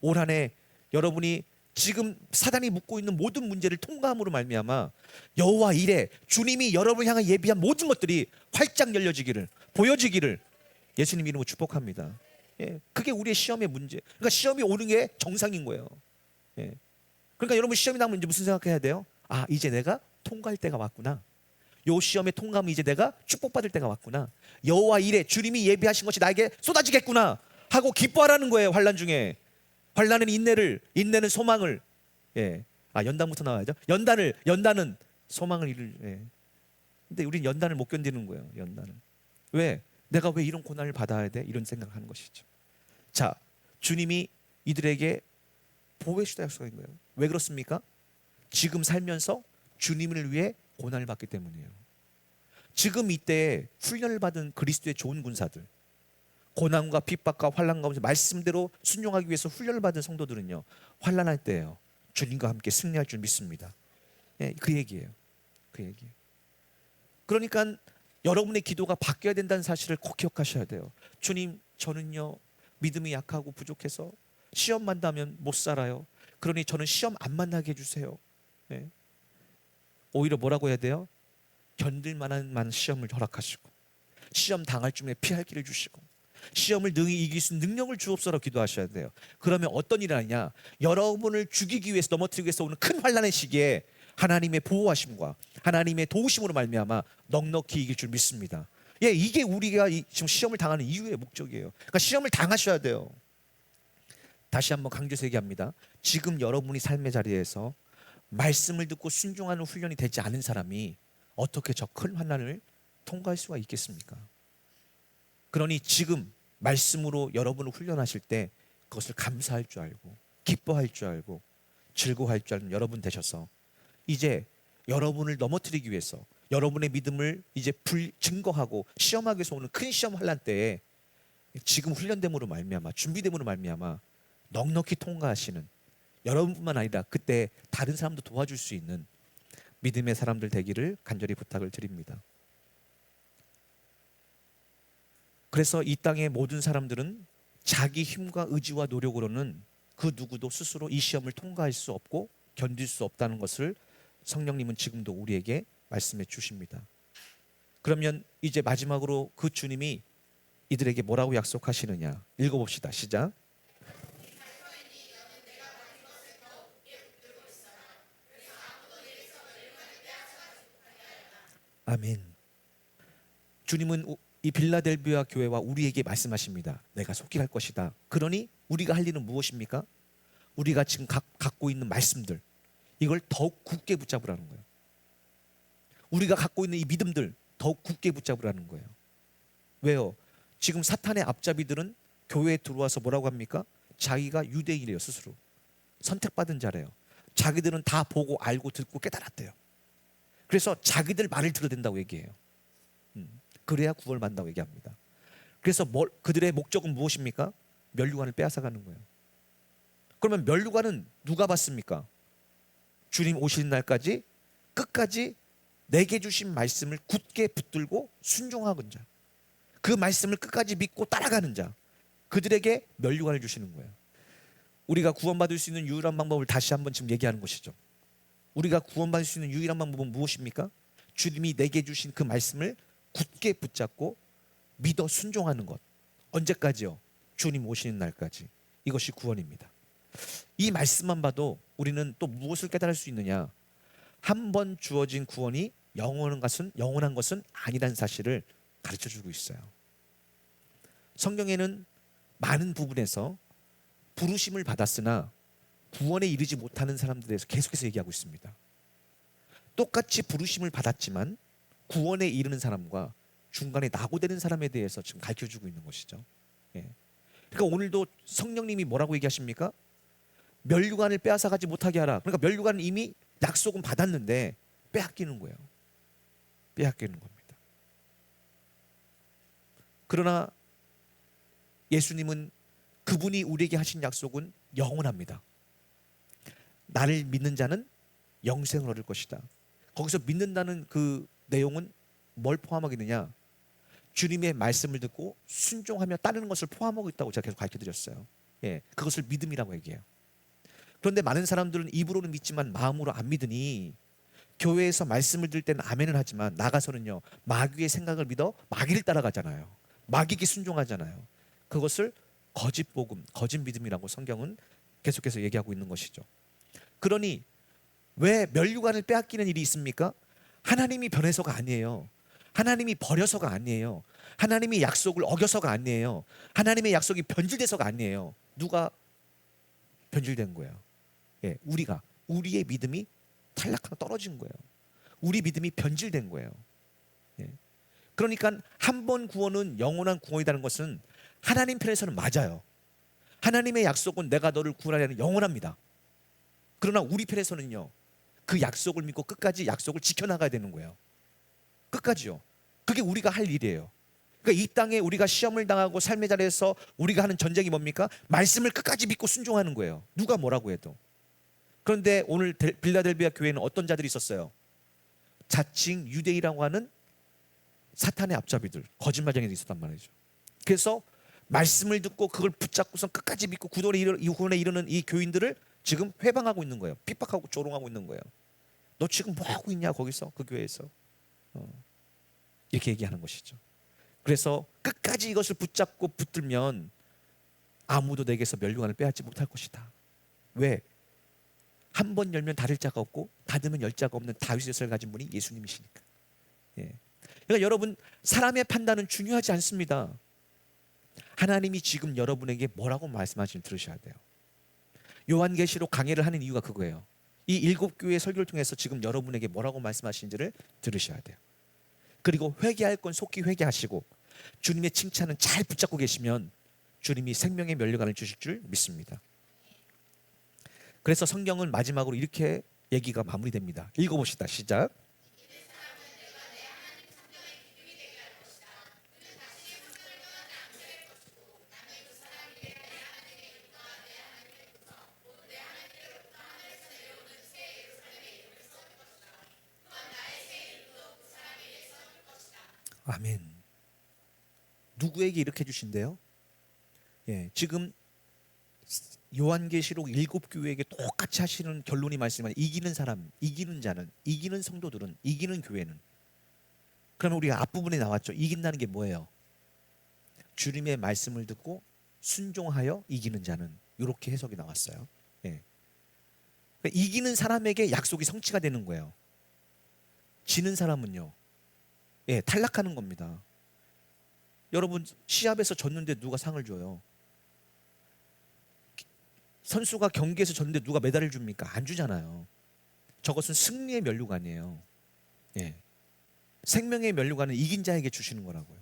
올 한 해 여러분이 지금 사단이 묻고 있는 모든 문제를 통과함으로 말미암아 여호와 이레, 주님이 여러분을 향해 예비한 모든 것들이 활짝 열려지기를, 보여지기를 예수님 이름으로 축복합니다. 예, 그게 우리의 시험의 문제. 그러니까 시험이 오는 게 정상인 거예요. 예. 그러니까 여러분, 시험이 나면 이제 무슨 생각해야 돼요? 아, 이제 내가 통과할 때가 왔구나. 요 시험에 통과하면 이제 내가 축복받을 때가 왔구나. 여호와 이레, 주님이 예비하신 것이 나에게 쏟아지겠구나 하고 기뻐하라는 거예요. 환난 중에. 환난은 인내를, 인내는 소망을. 예. 아, 연단부터 나와야죠. 연단은 소망을 이룰. 예. 근데 우린 연단을 못 견디는 거예요. 연단을. 왜? 내가 왜 이런 고난을 받아야 돼? 이런 생각을 하는 것이죠. 자, 주님이 이들에게 보호해 주다 약속인 거예요. 왜 그렇습니까? 지금 살면서 주님을 위해 고난을 받기 때문이에요. 지금 이때 훈련을 받은 그리스도의 좋은 군사들, 고난과 핍박과 환난 가운데 말씀대로 순종하기 위해서 훈련을 받은 성도들은요, 환난할 때예요, 주님과 함께 승리할 줄 믿습니다. 예, 그 얘기예요. 그 얘기예요. 그러니까 여러분의 기도가 바뀌어야 된다는 사실을 꼭 기억하셔야 돼요. 주님, 저는요 믿음이 약하고 부족해서 시험 만나면 못 살아요. 그러니 저는 시험 안 만나게 해주세요. 예. 오히려 뭐라고 해야 돼요? 견딜 만한 시험을 허락하시고, 시험 당할 쯤에 피할 길을 주시고, 시험을 능히 이길 수 있는 능력을 주옵소서 기도하셔야 돼요. 그러면 어떤 일을 하냐? 여러분을 죽이기 위해서, 넘어뜨리기 위해서 오는 큰 환난의 시기에 하나님의 보호하심과 하나님의 도우심으로 말미암아 넉넉히 이길 줄 믿습니다. 예, 이게 우리가 지금 시험을 당하는 이유의 목적이에요. 그러니까 시험을 당하셔야 돼요. 다시 한번 강조해서 얘기합니다. 지금 여러분이 삶의 자리에서 말씀을 듣고 순종하는 훈련이 되지 않은 사람이 어떻게 저 큰 환난을 통과할 수가 있겠습니까? 그러니 지금 말씀으로 여러분을 훈련하실 때 그것을 감사할 줄 알고, 기뻐할 줄 알고, 즐거워할 줄 아는 여러분 되셔서 이제 여러분을 넘어뜨리기 위해서, 여러분의 믿음을 이제 증거하고 시험하기 위해서 오는 큰 시험 환난 때에 지금 훈련됨으로 말미암아, 준비됨으로 말미암아 넉넉히 통과하시는, 여러분뿐만 아니라 그때 다른 사람도 도와줄 수 있는 믿음의 사람들 되기를 간절히 부탁을 드립니다. 그래서 이 땅의 모든 사람들은 자기 힘과 의지와 노력으로는 그 누구도 스스로 이 시험을 통과할 수 없고 견딜 수 없다는 것을 성령님은 지금도 우리에게 말씀해 주십니다. 그러면 이제 마지막으로 그 주님이 이들에게 뭐라고 약속하시느냐 읽어봅시다. 시작. 아멘. 주님은 이 빌라델비아 교회와 우리에게 말씀하십니다. 내가 속히 갈 것이다. 그러니 우리가 할 일은 무엇입니까? 우리가 지금 갖고 있는 말씀들, 이걸 더욱 굳게 붙잡으라는 거예요. 우리가 갖고 있는 이 믿음들 더욱 굳게 붙잡으라는 거예요. 왜요? 지금 사탄의 앞잡이들은 교회에 들어와서 뭐라고 합니까? 자기가 유대인이래요. 스스로 선택받은 자래요. 자기들은 다 보고 알고 듣고 깨달았대요. 그래서 자기들 말을 들어야 된다고 얘기해요. 그래야 구원을 받는다고 얘기합니다. 그래서 그들의 목적은 무엇입니까? 면류관을 빼앗아가는 거예요. 그러면 면류관은 누가 받습니까? 주님 오시는 날까지 끝까지 내게 주신 말씀을 굳게 붙들고 순종하는 자, 그 말씀을 끝까지 믿고 따라가는 자, 그들에게 면류관을 주시는 거예요. 우리가 구원받을 수 있는 유일한 방법을 다시 한번 지금 얘기하는 것이죠. 우리가 구원받을 수 있는 유일한 방법은 무엇입니까? 주님이 내게 주신 그 말씀을 굳게 붙잡고 믿어 순종하는 것. 언제까지요? 주님 오시는 날까지. 이것이 구원입니다. 이 말씀만 봐도 우리는 또 무엇을 깨달을 수 있느냐? 한 번 주어진 구원이 영원한 것은 아니라는 사실을 가르쳐주고 있어요. 성경에는 많은 부분에서 부르심을 받았으나 구원에 이르지 못하는 사람들에 대해서 계속해서 얘기하고 있습니다. 똑같이 부르심을 받았지만 구원에 이르는 사람과 중간에 낙오되는 사람에 대해서 지금 가르쳐주고 있는 것이죠. 예. 그러니까 오늘도 성령님이 뭐라고 얘기하십니까? 면류관을 빼앗아가지 못하게 하라. 그러니까 면류관은 이미 약속은 받았는데 빼앗기는 거예요. 빼앗기는 겁니다. 그러나 예수님은 그분이 우리에게 하신 약속은 영원합니다. 나를 믿는 자는 영생을 얻을 것이다. 거기서 믿는다는 그 내용은 뭘 포함하겠느냐? 주님의 말씀을 듣고 순종하며 따르는 것을 포함하고 있다고 제가 계속 가르쳐드렸어요. 예, 그것을 믿음이라고 얘기해요. 그런데 많은 사람들은 입으로는 믿지만 마음으로 안 믿으니 교회에서 말씀을 들을 때는 아멘을 하지만 나가서는요 마귀의 생각을 믿어 마귀를 따라가잖아요. 마귀에게 순종하잖아요. 그것을 거짓 복음, 거짓 믿음이라고 성경은 계속해서 얘기하고 있는 것이죠. 그러니 왜 면류관을 빼앗기는 일이 있습니까? 하나님이 변해서가 아니에요. 하나님이 버려서가 아니에요. 하나님이 약속을 어겨서가 아니에요. 하나님의 약속이 변질돼서가 아니에요. 누가 변질된 거예요? 예, 우리의 믿음이 탈락하고 떨어진 거예요. 우리 믿음이 변질된 거예요. 예. 그러니까 한 번 구원은 영원한 구원이라는 것은 하나님 편에서는 맞아요. 하나님의 약속은 내가 너를 구원하려는 영원합니다. 그러나 우리 편에서는요 그 약속을 믿고 끝까지 약속을 지켜나가야 되는 거예요. 끝까지요. 그게 우리가 할 일이에요. 그러니까 이 땅에 우리가 시험을 당하고 삶의 자리에서 우리가 하는 전쟁이 뭡니까? 말씀을 끝까지 믿고 순종하는 거예요. 누가 뭐라고 해도. 그런데 오늘 빌라델비아 교회는 어떤 자들이 있었어요? 자칭 유대인이라고 하는 사탄의 앞잡이들, 거짓말쟁이들이 있었단 말이죠. 그래서 말씀을 듣고 그걸 붙잡고서 끝까지 믿고 구원에 이르는 이 교인들을 지금 회방하고 있는 거예요. 핍박하고 조롱하고 있는 거예요. 너 지금 뭐 하고 있냐 거기서, 그 교회에서. 이렇게 얘기하는 것이죠. 그래서 끝까지 이것을 붙잡고 붙들면 아무도 내게서 멸류관을 빼앗지 못할 것이다. 왜? 한 번 열면 닫을 자가 없고 닫으면 열 자가 없는 다윗의 쇠를 가진 분이 예수님이시니까. 예. 그러니까 여러분, 사람의 판단은 중요하지 않습니다. 하나님이 지금 여러분에게 뭐라고 말씀하시는지 들으셔야 돼요. 요한계시록 강해를 하는 이유가 그거예요. 이 7교회의 설교를 통해서 지금 여러분에게 뭐라고 말씀하시는지를 들으셔야 돼요. 그리고 회개할 건 속히 회개하시고 주님의 칭찬은 잘 붙잡고 계시면 주님이 생명의 면류관을 주실 줄 믿습니다. 그래서 성경은 마지막으로 이렇게 얘기가 마무리됩니다. 읽어봅시다. 시작. 아멘. 누구에게 이렇게 주신대요? 예, 지금 요한계시록 7교회에게 똑같이 하시는 결론이 말씀하는 이기는 사람, 이기는 자는, 이기는 성도들은, 이기는 교회는. 그러면 우리가 앞부분에 나왔죠. 이긴다는 게 뭐예요? 주님의 말씀을 듣고 순종하여 이기는 자는. 이렇게 해석이 나왔어요. 예. 그러니까 이기는 사람에게 약속이 성취가 되는 거예요. 지는 사람은요, 예, 탈락하는 겁니다. 여러분, 시합에서 졌는데 누가 상을 줘요? 선수가 경기에서 졌는데 누가 메달을 줍니까? 안 주잖아요. 저것은 승리의 면류관이에요. 예. 생명의 면류관은 이긴 자에게 주시는 거라고요.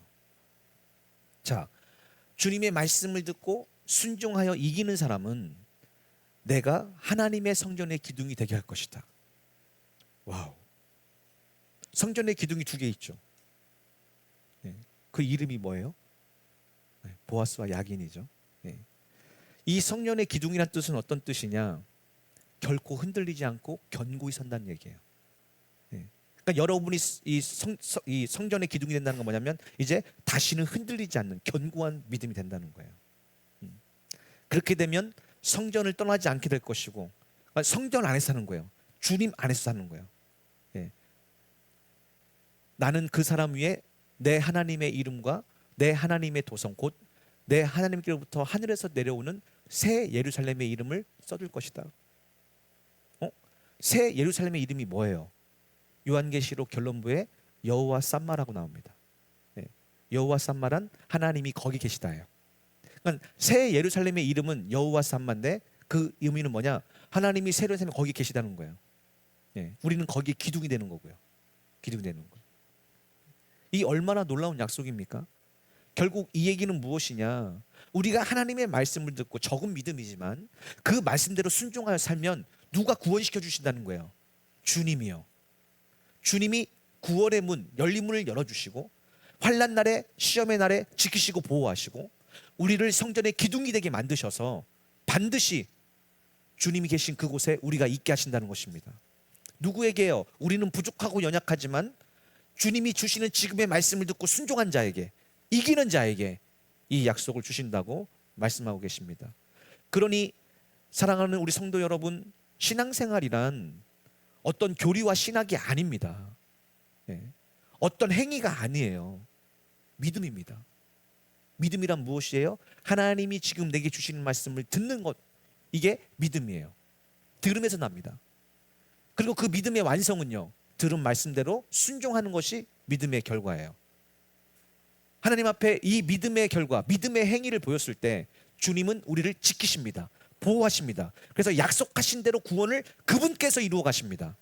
자, 주님의 말씀을 듣고 순종하여 이기는 사람은 내가 하나님의 성전의 기둥이 되게 할 것이다. 와우. 성전의 기둥이 2개 있죠. 예. 그 이름이 뭐예요? 예. 보아스와 야긴이죠. 예. 이 성전의 기둥이란 뜻은 어떤 뜻이냐? 결코 흔들리지 않고 견고히 선다는 얘기예요. 예. 그러니까 여러분이 이 성전의 기둥이 된다는 건 뭐냐면 이제 다시는 흔들리지 않는 견고한 믿음이 된다는 거예요. 그렇게 되면 성전을 떠나지 않게 될 것이고, 그러니까 성전 안에서 사는 거예요. 주님 안에서 사는 거예요. 예. 나는 그 사람 위에 내 하나님의 이름과 내 하나님의 도성 곧 내 하나님께로부터 하늘에서 내려오는 새 예루살렘의 이름을 써둘 것이다. 새 예루살렘의 이름이 뭐예요? 요한계시록 결론부에 여호와 삼마라고 나옵니다. 네. 여호와 삼마란 하나님이 거기 계시다예요. 그러니까 새 예루살렘의 이름은 여호와 삼마인데 그 의미는 뭐냐? 하나님이 새 예루살렘에 거기 계시다는 거예요. 네. 우리는 거기에 기둥이 되는 거고요. 기둥이 되는 거. 이 얼마나 놀라운 약속입니까? 결국 이 얘기는 무엇이냐? 우리가 하나님의 말씀을 듣고 적은 믿음이지만 그 말씀대로 순종하여 살면 누가 구원시켜 주신다는 거예요? 주님이요. 주님이 구원의 문, 열린 문을 열어주시고 환난 날에 시험의 날에 지키시고 보호하시고 우리를 성전의 기둥이 되게 만드셔서 반드시 주님이 계신 그곳에 우리가 있게 하신다는 것입니다. 누구에게요? 우리는 부족하고 연약하지만 주님이 주시는 지금의 말씀을 듣고 순종한 자에게, 이기는 자에게 이 약속을 주신다고 말씀하고 계십니다. 그러니 사랑하는 우리 성도 여러분, 신앙생활이란 어떤 교리와 신학이 아닙니다. 예. 어떤 행위가 아니에요. 믿음입니다. 믿음이란 무엇이에요? 하나님이 지금 내게 주시는 말씀을 듣는 것, 이게 믿음이에요. 들음에서 납니다. 그리고 그 믿음의 완성은요, 들은 말씀대로 순종하는 것이 믿음의 결과예요. 하나님 앞에 이 믿음의 결과, 믿음의 행위를 보였을 때 주님은 우리를 지키십니다. 보호하십니다. 그래서 약속하신 대로 구원을 그분께서 이루어 가십니다.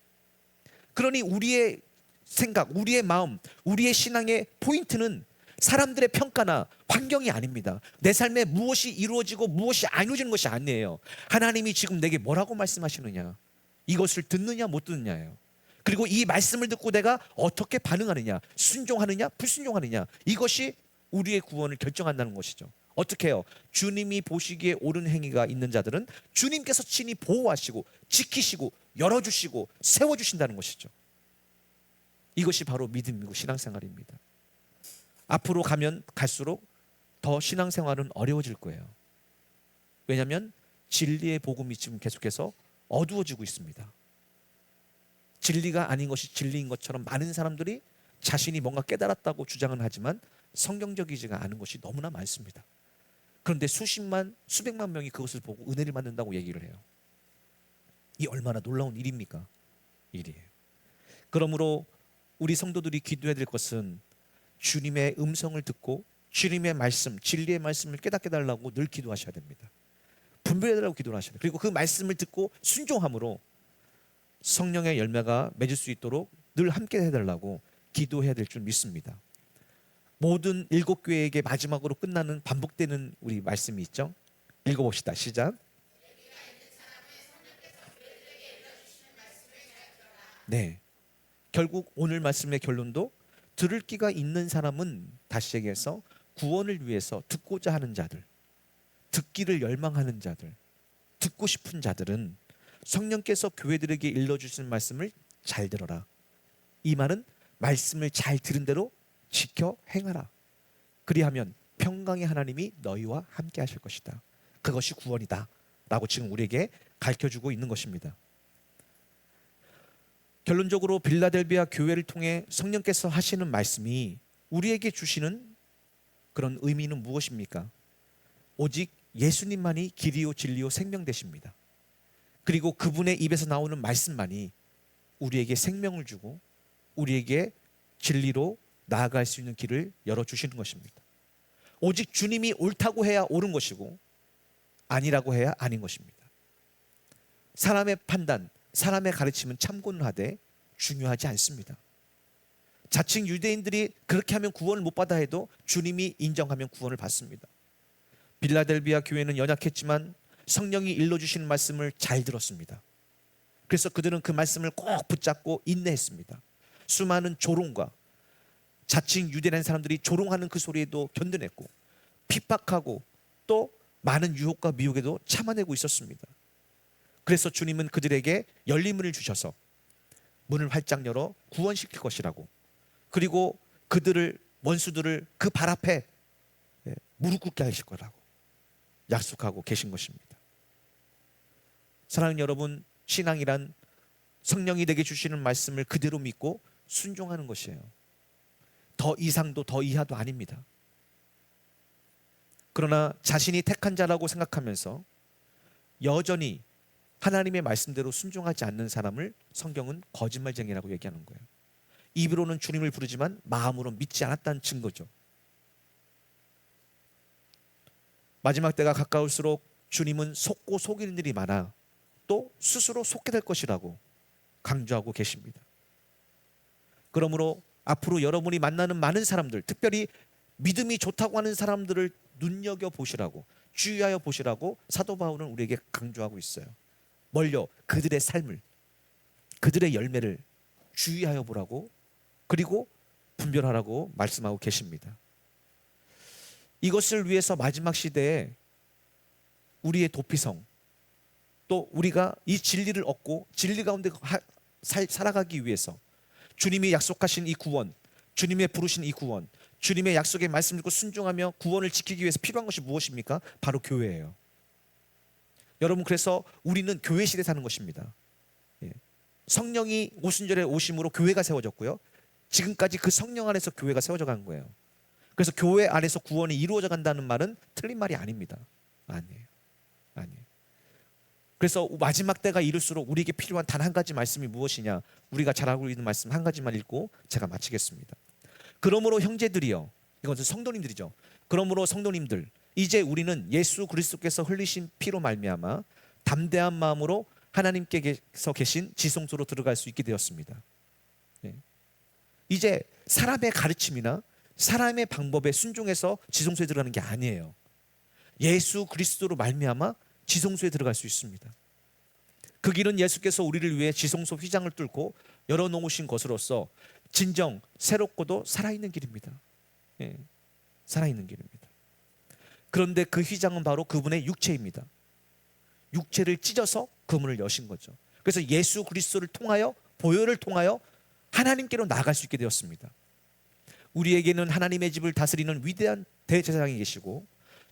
그러니 우리의 생각, 우리의 마음, 우리의 신앙의 포인트는 사람들의 평가나 환경이 아닙니다. 내 삶에 무엇이 이루어지고 무엇이 안 이루어지는 것이 아니에요. 하나님이 지금 내게 뭐라고 말씀하시느냐, 이것을 듣느냐 못 듣느냐예요. 그리고 이 말씀을 듣고 내가 어떻게 반응하느냐, 순종하느냐, 불순종하느냐, 이것이 우리의 구원을 결정한다는 것이죠. 어떻게 해요? 주님이 보시기에 옳은 행위가 있는 자들은 주님께서 친히 보호하시고 지키시고 열어주시고 세워주신다는 것이죠. 이것이 바로 믿음이고 신앙생활입니다. 앞으로 가면 갈수록 더 신앙생활은 어려워질 거예요. 왜냐하면 진리의 복음이 지금 계속해서 어두워지고 있습니다. 진리가 아닌 것이 진리인 것처럼 많은 사람들이 자신이 뭔가 깨달았다고 주장은 하지만 성경적이지가 않은 것이 너무나 많습니다. 그런데 수십만, 수백만 명이 그것을 보고 은혜를 받는다고 얘기를 해요. 이 얼마나 놀라운 일입니까? 일이에요. 그러므로 우리 성도들이 기도해야 될 것은 주님의 음성을 듣고 주님의 말씀, 진리의 말씀을 깨닫게 달라고 늘 기도하셔야 됩니다. 분별해 달라고 기도를 하셔야 돼요. 그리고 그 말씀을 듣고 순종함으로 성령의 열매가 맺을 수 있도록 늘 함께 해달라고 기도해야 될 줄 믿습니다. 모든 7교회에게 마지막으로 끝나는 반복되는 우리 말씀이 있죠. 읽어봅시다. 시작. 네. 결국 오늘 말씀의 결론도 들을 귀가 있는 사람은, 다시 얘기해서 구원을 위해서 듣고자 하는 자들, 듣기를 열망하는 자들, 듣고 싶은 자들은 성령께서 교회들에게 일러주신 말씀을 잘 들어라. 이 말은 말씀을 잘 들은 대로 지켜 행하라. 그리하면 평강의 하나님이 너희와 함께 하실 것이다. 그것이 구원이다 라고 지금 우리에게 가르쳐주고 있는 것입니다. 결론적으로 빌라델비아 교회를 통해 성령께서 하시는 말씀이 우리에게 주시는 그런 의미는 무엇입니까? 오직 예수님만이 길이요 진리요 생명 되십니다. 그리고 그분의 입에서 나오는 말씀만이 우리에게 생명을 주고 우리에게 진리로 나아갈 수 있는 길을 열어주시는 것입니다. 오직 주님이 옳다고 해야 옳은 것이고 아니라고 해야 아닌 것입니다. 사람의 판단, 사람의 가르침은 참고는 하되 중요하지 않습니다. 자칭 유대인들이 그렇게 하면 구원을 못 받아 해도 주님이 인정하면 구원을 받습니다. 빌라델비아 교회는 연약했지만 성령이 일러주시는 말씀을 잘 들었습니다. 그래서 그들은 그 말씀을 꼭 붙잡고 인내했습니다. 수많은 조롱과 자칭 유대인 사람들이 조롱하는 그 소리에도 견뎌냈고 핍박하고 또 많은 유혹과 미혹에도 참아내고 있었습니다. 그래서 주님은 그들에게 열린 문을 주셔서 문을 활짝 열어 구원시킬 것이라고, 그리고 그들을, 원수들을 그 발 앞에 무릎 꿇게 하실 거라고 약속하고 계신 것입니다. 사랑하는 여러분, 신앙이란 성령이 내게 주시는 말씀을 그대로 믿고 순종하는 것이에요. 더 이상도 더 이하도 아닙니다. 그러나 자신이 택한 자라고 생각하면서 여전히 하나님의 말씀대로 순종하지 않는 사람을 성경은 거짓말쟁이라고 얘기하는 거예요. 입으로는 주님을 부르지만 마음으로는 믿지 않았다는 증거죠. 마지막 때가 가까울수록 주님은 속고 속이는 일이 많아 또 스스로 속게 될 것이라고 강조하고 계십니다. 그러므로 앞으로 여러분이 만나는 많은 사람들, 특별히 믿음이 좋다고 하는 사람들을 눈여겨보시라고, 주의하여 보시라고 사도 바울은 우리에게 강조하고 있어요. 뭘요? 그들의 삶을, 그들의 열매를 주의하여 보라고, 그리고 분별하라고 말씀하고 계십니다. 이것을 위해서 마지막 시대에 우리의 도피성, 또 우리가 이 진리를 얻고 진리 가운데 살아가기 위해서 주님이 약속하신 이 구원, 주님의 부르신 이 구원, 주님의 약속의 말씀을 듣고 순종하며 구원을 지키기 위해서 필요한 것이 무엇입니까? 바로 교회예요. 여러분, 그래서 우리는 교회 시대에 사는 것입니다. 성령이 오순절에 오심으로 교회가 세워졌고요, 지금까지 그 성령 안에서 교회가 세워져 간 거예요. 그래서 교회 안에서 구원이 이루어져 간다는 말은 틀린 말이 아닙니다. 아니에요. 그래서 마지막 때가 이를수록 우리에게 필요한 단 한 가지 말씀이 무엇이냐, 우리가 잘 알고 있는 말씀 한 가지만 읽고 제가 마치겠습니다. 그러므로 형제들이여, 이것은 성도님들이죠. 그러므로 성도님들, 이제 우리는 예수 그리스도께서 흘리신 피로 말미암아 담대한 마음으로 하나님께서 계신 지성소로 들어갈 수 있게 되었습니다. 이제 사람의 가르침이나 사람의 방법에 순종해서 지성소에 들어가는 게 아니에요. 예수 그리스도로 말미암아 지성소에 들어갈 수 있습니다. 그 길은 예수께서 우리를 위해 지성소 휘장을 뚫고 열어놓으신 것으로서 진정 새롭고도 살아있는 길입니다. 예, 살아있는 길입니다. 그런데 그 휘장은 바로 그분의 육체입니다. 육체를 찢어서 그 문을 여신 거죠. 그래서 예수 그리스도를 통하여, 보혈을 통하여 하나님께로 나아갈 수 있게 되었습니다. 우리에게는 하나님의 집을 다스리는 위대한 대제사장이 계시고,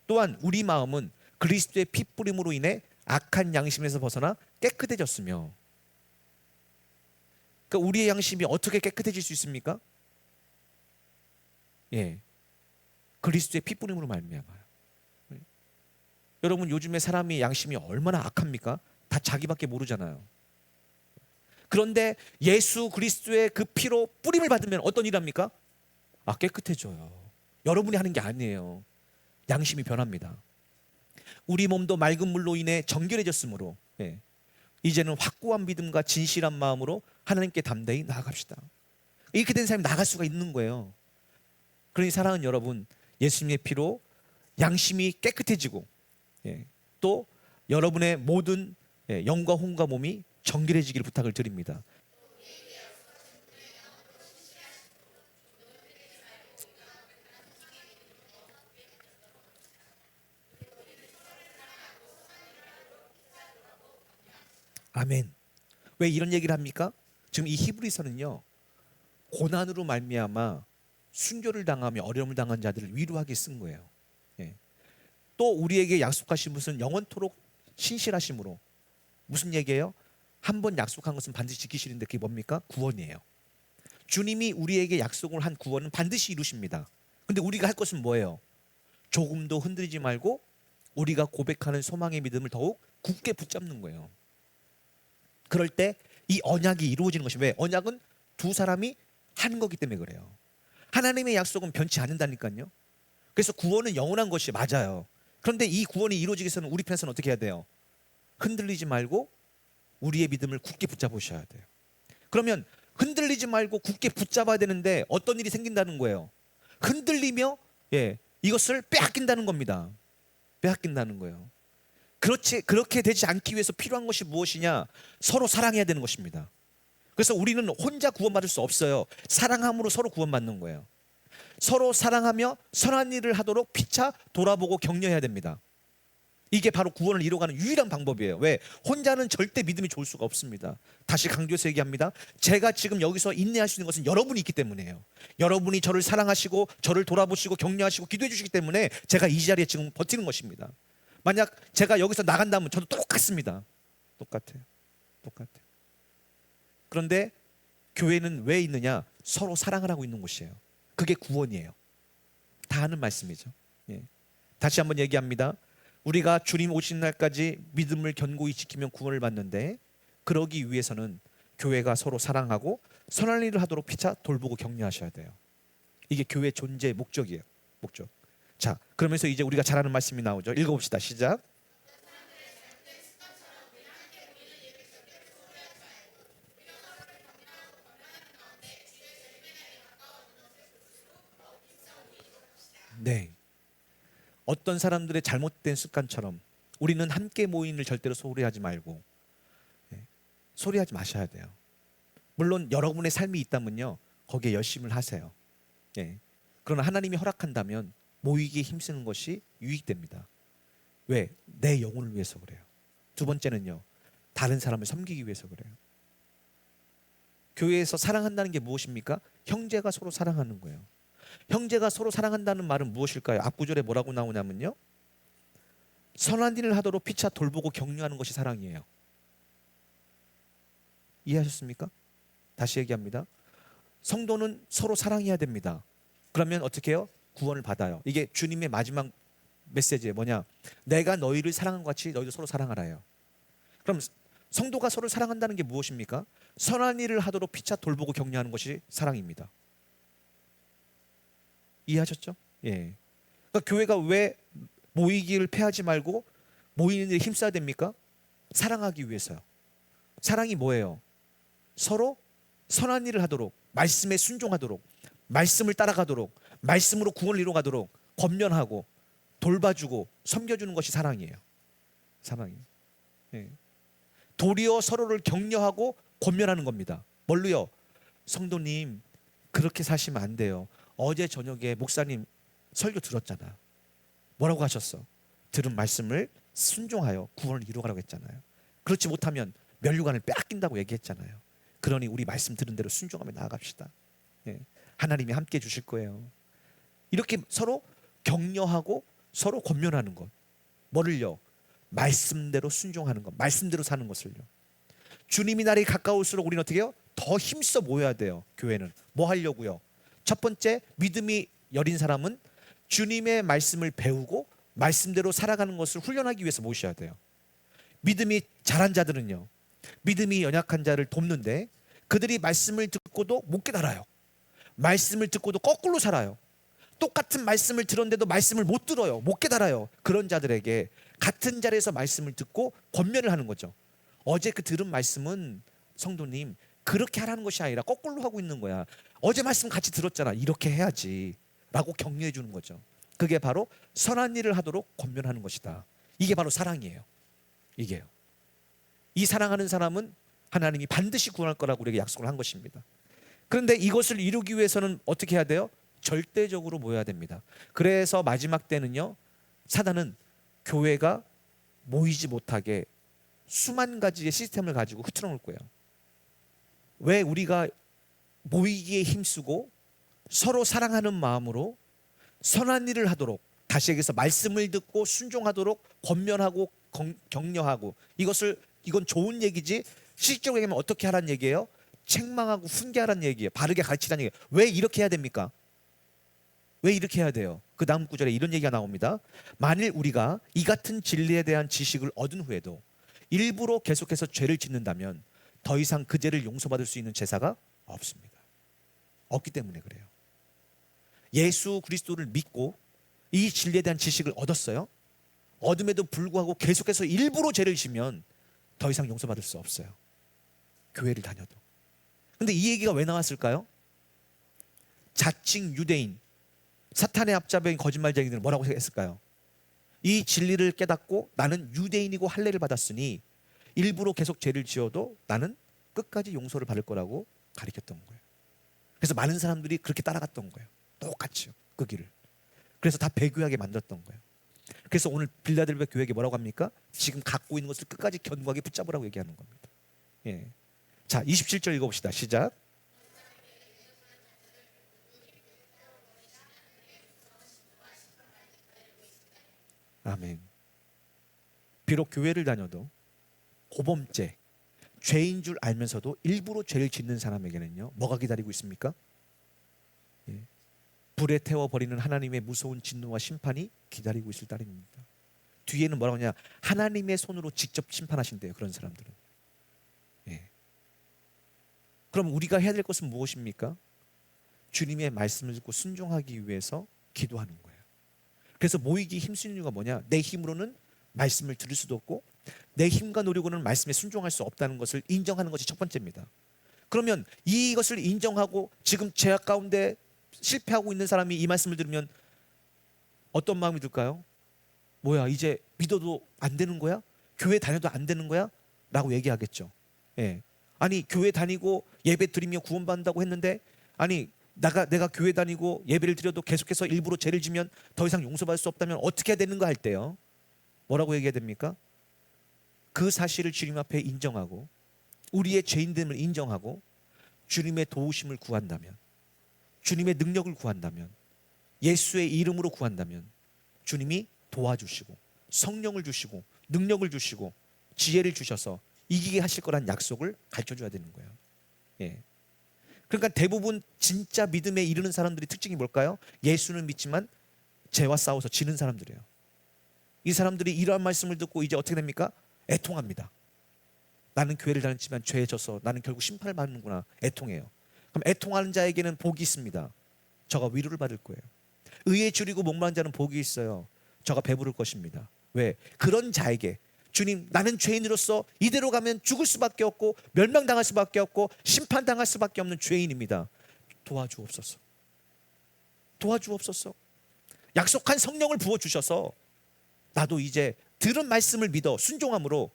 또한 우리 마음은 그리스도의 피뿌림으로 인해 악한 양심에서 벗어나 깨끗해졌으며, 그러니까 우리의 양심이 어떻게 깨끗해질 수 있습니까? 예, 그리스도의 피뿌림으로 말미암아요. 여러분, 요즘에 사람이 양심이 얼마나 악합니까? 다 자기밖에 모르잖아요. 그런데 예수 그리스도의 그 피로 뿌림을 받으면 어떤 일 합니까? 깨끗해져요. 여러분이 하는 게 아니에요. 양심이 변합니다. 우리 몸도 맑은 물로 인해 정결해졌으므로, 예, 이제는 확고한 믿음과 진실한 마음으로 하나님께 담대히 나아갑시다. 이렇게 된 사람이 나갈 수가 있는 거예요. 그러니 사랑하는 여러분, 예수님의 피로 양심이 깨끗해지고, 예, 또 여러분의 모든, 예, 영과 혼과 몸이 정결해지기를 부탁을 드립니다. 아멘. 왜 이런 얘기를 합니까? 지금 이 히브리서는요, 고난으로 말미암아 순교를 당하며 어려움을 당한 자들을 위로하게 쓴 거예요. 예. 또 우리에게 약속하신 것은 영원토록 신실하심으로, 무슨 얘기예요? 한 번 약속한 것은 반드시 지키시는데 그게 뭡니까? 구원이에요. 주님이 우리에게 약속을 한 구원은 반드시 이루십니다. 근데 우리가 할 것은 뭐예요? 조금도 흔들리지 말고 우리가 고백하는 소망의 믿음을 더욱 굳게 붙잡는 거예요. 그럴 때 이 언약이 이루어지는 것이, 왜? 언약은 두 사람이 한 거기 때문에 그래요. 하나님의 약속은 변치 않는다니까요. 그래서 구원은 영원한 것이 맞아요. 그런데 이 구원이 이루어지기 위해서는 우리 편에서는 어떻게 해야 돼요? 흔들리지 말고 우리의 믿음을 굳게 붙잡으셔야 돼요. 그러면 흔들리지 말고 굳게 붙잡아야 되는데 어떤 일이 생긴다는 거예요? 흔들리며, 예, 이것을 빼앗긴다는 겁니다. 빼앗긴다는 거예요. 그렇게 되지 않기 위해서 필요한 것이 무엇이냐? 서로 사랑해야 되는 것입니다. 그래서 우리는 혼자 구원받을 수 없어요. 사랑함으로 서로 구원받는 거예요. 서로 사랑하며 선한 일을 하도록 피차 돌아보고 격려해야 됩니다. 이게 바로 구원을 이루어가는 유일한 방법이에요. 왜? 혼자는 절대 믿음이 좋을 수가 없습니다. 다시 강조해서 얘기합니다. 제가 지금 여기서 인내할 수 있는 것은 여러분이 있기 때문이에요. 여러분이 저를 사랑하시고 저를 돌아보시고 격려하시고 기도해 주시기 때문에 제가 이 자리에 지금 버티는 것입니다. 만약 제가 여기서 나간다면 저도 똑같습니다. 똑같아요. 그런데 교회는 왜 있느냐? 서로 사랑을 하고 있는 곳이에요. 그게 구원이에요. 다 하는 말씀이죠. 예. 다시 한번 얘기합니다. 우리가 주님 오시는 날까지 믿음을 견고히 지키면 구원을 받는데, 그러기 위해서는 교회가 서로 사랑하고 선한 일을 하도록 피차 돌보고 격려하셔야 돼요. 이게 교회 존재의 목적이에요. 목적. 자, 그러면서 이제 우리가 잘 아는 말씀이 나오죠. 읽어봅시다. 시작. 네. 어떤 사람들의 잘못된 습관처럼 우리는 함께 모임을 절대로 소홀히하지 말고, 예, 소홀히하지 마셔야 돼요. 물론 여러분의 삶이 있다면요, 거기에 열심을 하세요. 예. 그러나 하나님이 허락한다면 모이기에 힘쓰는 것이 유익됩니다. 왜? 내 영혼을 위해서 그래요. 두 번째는요, 다른 사람을 섬기기 위해서 그래요. 교회에서 사랑한다는 게 무엇입니까? 형제가 서로 사랑하는 거예요. 형제가 서로 사랑한다는 말은 무엇일까요? 앞구절에 뭐라고 나오냐면요, 선한 일을 하도록 피차 돌보고 격려하는 것이 사랑이에요. 이해하셨습니까? 다시 얘기합니다. 성도는 서로 사랑해야 됩니다. 그러면 어떻게 해요? 구원을 받아요. 이게 주님의 마지막 메시지예요. 뭐냐? 내가 너희를 사랑한 것 같이 너희도 서로 사랑하라요. 그럼 성도가 서로 사랑한다는 게 무엇입니까? 선한 일을 하도록 피차 돌보고 격려하는 것이 사랑입니다. 이해하셨죠? 예. 그러니까 교회가 왜 모이기를 패하지 말고 모이는 일에 힘써야 됩니까? 사랑하기 위해서요. 사랑이 뭐예요? 서로 선한 일을 하도록, 말씀에 순종하도록, 말씀을 따라가도록, 말씀으로 구원을 이루어가도록 권면하고 돌봐주고 섬겨주는 것이 사랑이에요. 사랑이. 예. 도리어 서로를 격려하고 권면하는 겁니다. 뭘로요? 성도님, 그렇게 사시면 안 돼요. 어제 저녁에 목사님 설교 들었잖아. 뭐라고 하셨어? 들은 말씀을 순종하여 구원을 이루어가라고 했잖아요. 그렇지 못하면 면류관을 빼앗긴다고 얘기했잖아요. 그러니 우리 말씀 들은 대로 순종하며 나아갑시다. 예. 하나님이 함께 해주실 거예요. 이렇게 서로 격려하고 서로 권면하는 것. 뭐를요? 말씀대로 순종하는 것, 말씀대로 사는 것을요. 주님이 날이 가까울수록 우리는 어떻게 해요? 더 힘써 모여야 돼요. 교회는 뭐 하려고요? 첫 번째, 믿음이 여린 사람은 주님의 말씀을 배우고 말씀대로 살아가는 것을 훈련하기 위해서 모셔야 돼요. 믿음이 잘한 자들은요, 믿음이 연약한 자를 돕는데 그들이 말씀을 듣고도 못 깨달아요. 말씀을 듣고도 거꾸로 살아요. 똑같은 말씀을 들었는데도 말씀을 못 들어요. 못 깨달아요. 그런 자들에게 같은 자리에서 말씀을 듣고 권면을 하는 거죠. 어제 그 들은 말씀은 성도님 그렇게 하라는 것이 아니라 거꾸로 하고 있는 거야. 어제 말씀 같이 들었잖아. 이렇게 해야지 라고 격려해 주는 거죠. 그게 바로 선한 일을 하도록 권면하는 것이다. 이게 바로 사랑이에요. 이게요. 이 사랑하는 사람은 하나님이 반드시 구원할 거라고 우리에게 약속을 한 것입니다. 그런데 이것을 이루기 위해서는 어떻게 해야 돼요? 절대적으로 모여야 됩니다. 그래서 마지막 때는요, 사단은 교회가 모이지 못하게 수만 가지의 시스템을 가지고 흐트러 놓을 거예요. 왜 우리가 모이기에 힘쓰고 서로 사랑하는 마음으로 선한 일을 하도록, 다시 얘기해서 말씀을 듣고 순종하도록 권면하고 격려하고, 이건 좋은 얘기지 실질적으로 얘기하면 어떻게 하라는 얘기예요? 책망하고 훈계하라는 얘기예요. 바르게 가르치라는 얘기예요. 왜 이렇게 해야 됩니까? 왜 이렇게 해야 돼요? 그 다음 구절에 이런 얘기가 나옵니다. 만일 우리가 이 같은 진리에 대한 지식을 얻은 후에도 일부러 계속해서 죄를 짓는다면 더 이상 그 죄를 용서받을 수 있는 제사가 없습니다. 없기 때문에 그래요. 예수 그리스도를 믿고 이 진리에 대한 지식을 얻었어요. 얻음에도 불구하고 계속해서 일부러 죄를 지면 더 이상 용서받을 수 없어요. 교회를 다녀도. 근데 이 얘기가 왜 나왔을까요? 자칭 유대인, 사탄의 앞잡이인 거짓말쟁이들은 뭐라고 했을까요? 이 진리를 깨닫고 나는 유대인이고 할례를 받았으니 일부러 계속 죄를 지어도 나는 끝까지 용서를 받을 거라고 가르쳤던 거예요. 그래서 많은 사람들이 그렇게 따라갔던 거예요. 똑같이요, 그 길을. 그래서 다 배교하게 만들었던 거예요. 그래서 오늘 빌라델비아 교회에게 뭐라고 합니까? 지금 갖고 있는 것을 끝까지 견고하게 붙잡으라고 얘기하는 겁니다. 예. 자, 27절 읽어봅시다. 시작. 아멘. 비록 교회를 다녀도 고범죄, 죄인 줄 알면서도 일부러 죄를 짓는 사람에게는요, 뭐가 기다리고 있습니까? 예. 불에 태워버리는 하나님의 무서운 진노와 심판이 기다리고 있을 따름입니다. 뒤에는 뭐라고 하냐? 하나님의 손으로 직접 심판하신대요. 그런 사람들은. 예. 그럼 우리가 해야 될 것은 무엇입니까? 주님의 말씀을 듣고 순종하기 위해서 기도하는 거예요. 그래서 모이기 힘쓰는 이유가 뭐냐? 내 힘으로는 말씀을 들을 수도 없고 내 힘과 노력으로는 말씀에 순종할 수 없다는 것을 인정하는 것이 첫 번째입니다. 그러면 이것을 인정하고 지금 죄악 가운데 실패하고 있는 사람이 이 말씀을 들으면 어떤 마음이 들까요? 뭐야, 이제 믿어도 안 되는 거야? 교회 다녀도 안 되는 거야? 라고 얘기하겠죠. 예. 아니, 교회 다니고 예배 드리며 구원받는다고 했는데, 아니 내가 교회 다니고 예배를 드려도 계속해서 일부러 죄를 지면 더 이상 용서받을 수 없다면 어떻게 해야 되는가 할 때요, 뭐라고 얘기해야 됩니까? 그 사실을 주님 앞에 인정하고 우리의 죄인됨을 인정하고 주님의 도우심을 구한다면, 주님의 능력을 구한다면, 예수의 이름으로 구한다면 주님이 도와주시고 성령을 주시고 능력을 주시고 지혜를 주셔서 이기게 하실 거란 약속을 가르쳐줘야 되는 거예요. 예. 그러니까 대부분 진짜 믿음에 이르는 사람들의 특징이 뭘까요? 예수는 믿지만 죄와 싸워서 지는 사람들이에요. 이 사람들이 이러한 말씀을 듣고 이제 어떻게 됩니까? 애통합니다. 나는 교회를 다녔지만 죄에 져서 나는 결국 심판을 받는구나. 애통해요. 그럼 애통하는 자에게는 복이 있습니다. 저가 위로를 받을 거예요. 의에 줄이고 목마른 자는 복이 있어요. 저가 배부를 것입니다. 왜? 그런 자에게 주님, 나는 죄인으로서 이대로 가면 죽을 수밖에 없고 멸망당할 수밖에 없고 심판당할 수밖에 없는 죄인입니다. 도와주옵소서. 도와주옵소서. 약속한 성령을 부어주셔서 나도 이제 들은 말씀을 믿어 순종함으로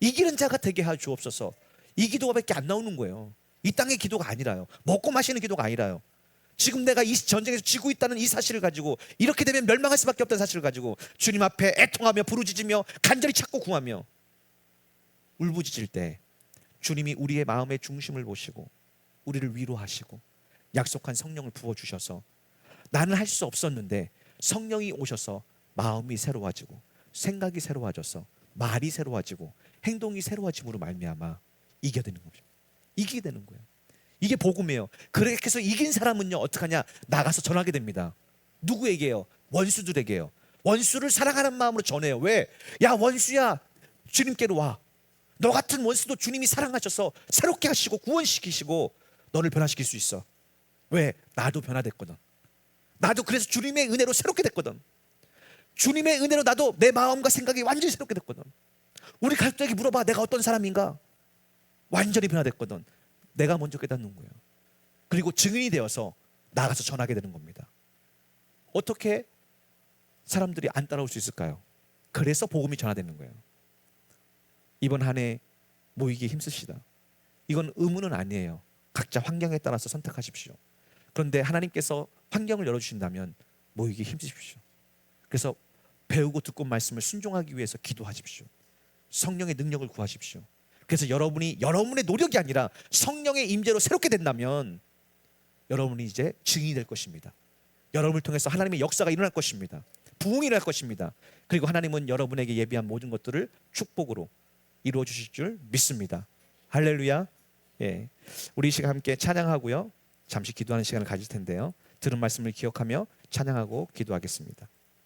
이기는 자가 되게 하 주옵소서. 이 기도가밖에 안 나오는 거예요. 이 땅의 기도가 아니라요. 먹고 마시는 기도가 아니라요. 지금 내가 이 전쟁에서 지고 있다는 이 사실을 가지고, 이렇게 되면 멸망할 수밖에 없다는 사실을 가지고 주님 앞에 애통하며 부르짖으며 간절히 찾고 구하며 울부짖을 때 주님이 우리의 마음의 중심을 보시고 우리를 위로하시고 약속한 성령을 부어주셔서, 나는 할 수 없었는데 성령이 오셔서 마음이 새로워지고 생각이 새로워져서 말이 새로워지고 행동이 새로워짐으로 말미암아 이겨야 되는 겁니다. 이기게 되는 거예요. 이게 복음이에요. 그렇게 해서 이긴 사람은요, 어떡하냐? 나가서 전하게 됩니다. 누구에게요? 원수들에게요. 원수를 사랑하는 마음으로 전해요. 왜? 야, 원수야, 주님께로 와. 너 같은 원수도 주님이 사랑하셔서 새롭게 하시고 구원시키시고 너를 변화시킬 수 있어. 왜? 나도 변화됐거든. 나도 그래서 주님의 은혜로 새롭게 됐거든. 주님의 은혜로 나도 내 마음과 생각이 완전히 새롭게 됐거든. 우리 가족들에게 물어봐. 내가 어떤 사람인가? 완전히 변화됐거든. 내가 먼저 깨닫는 거예요. 그리고 증인이 되어서 나가서 전하게 되는 겁니다. 어떻게 사람들이 안 따라올 수 있을까요? 그래서 복음이 전화되는 거예요. 이번 한 해 모이기 힘쓰시다. 이건 의무는 아니에요. 각자 환경에 따라서 선택하십시오. 그런데 하나님께서 환경을 열어주신다면 모이기 힘쓰십시오. 그래서 배우고 듣고 말씀을 순종하기 위해서 기도하십시오. 성령의 능력을 구하십시오. 그래서 여러분이 여러분의 노력이 아니라 성령의 임재로 새롭게 된다면 여러분이 이제 증인이 될 것입니다. 여러분을 통해서 하나님의 역사가 일어날 것입니다. 부흥이 일어날 것입니다. 그리고 하나님은 여러분에게 예비한 모든 것들을 축복으로 이루어 주실 줄 믿습니다. 할렐루야. 예. 우리 이 시간 함께 찬양하고요, 잠시 기도하는 시간을 가질 텐데요, 들은 말씀을 기억하며 찬양하고 기도하겠습니다.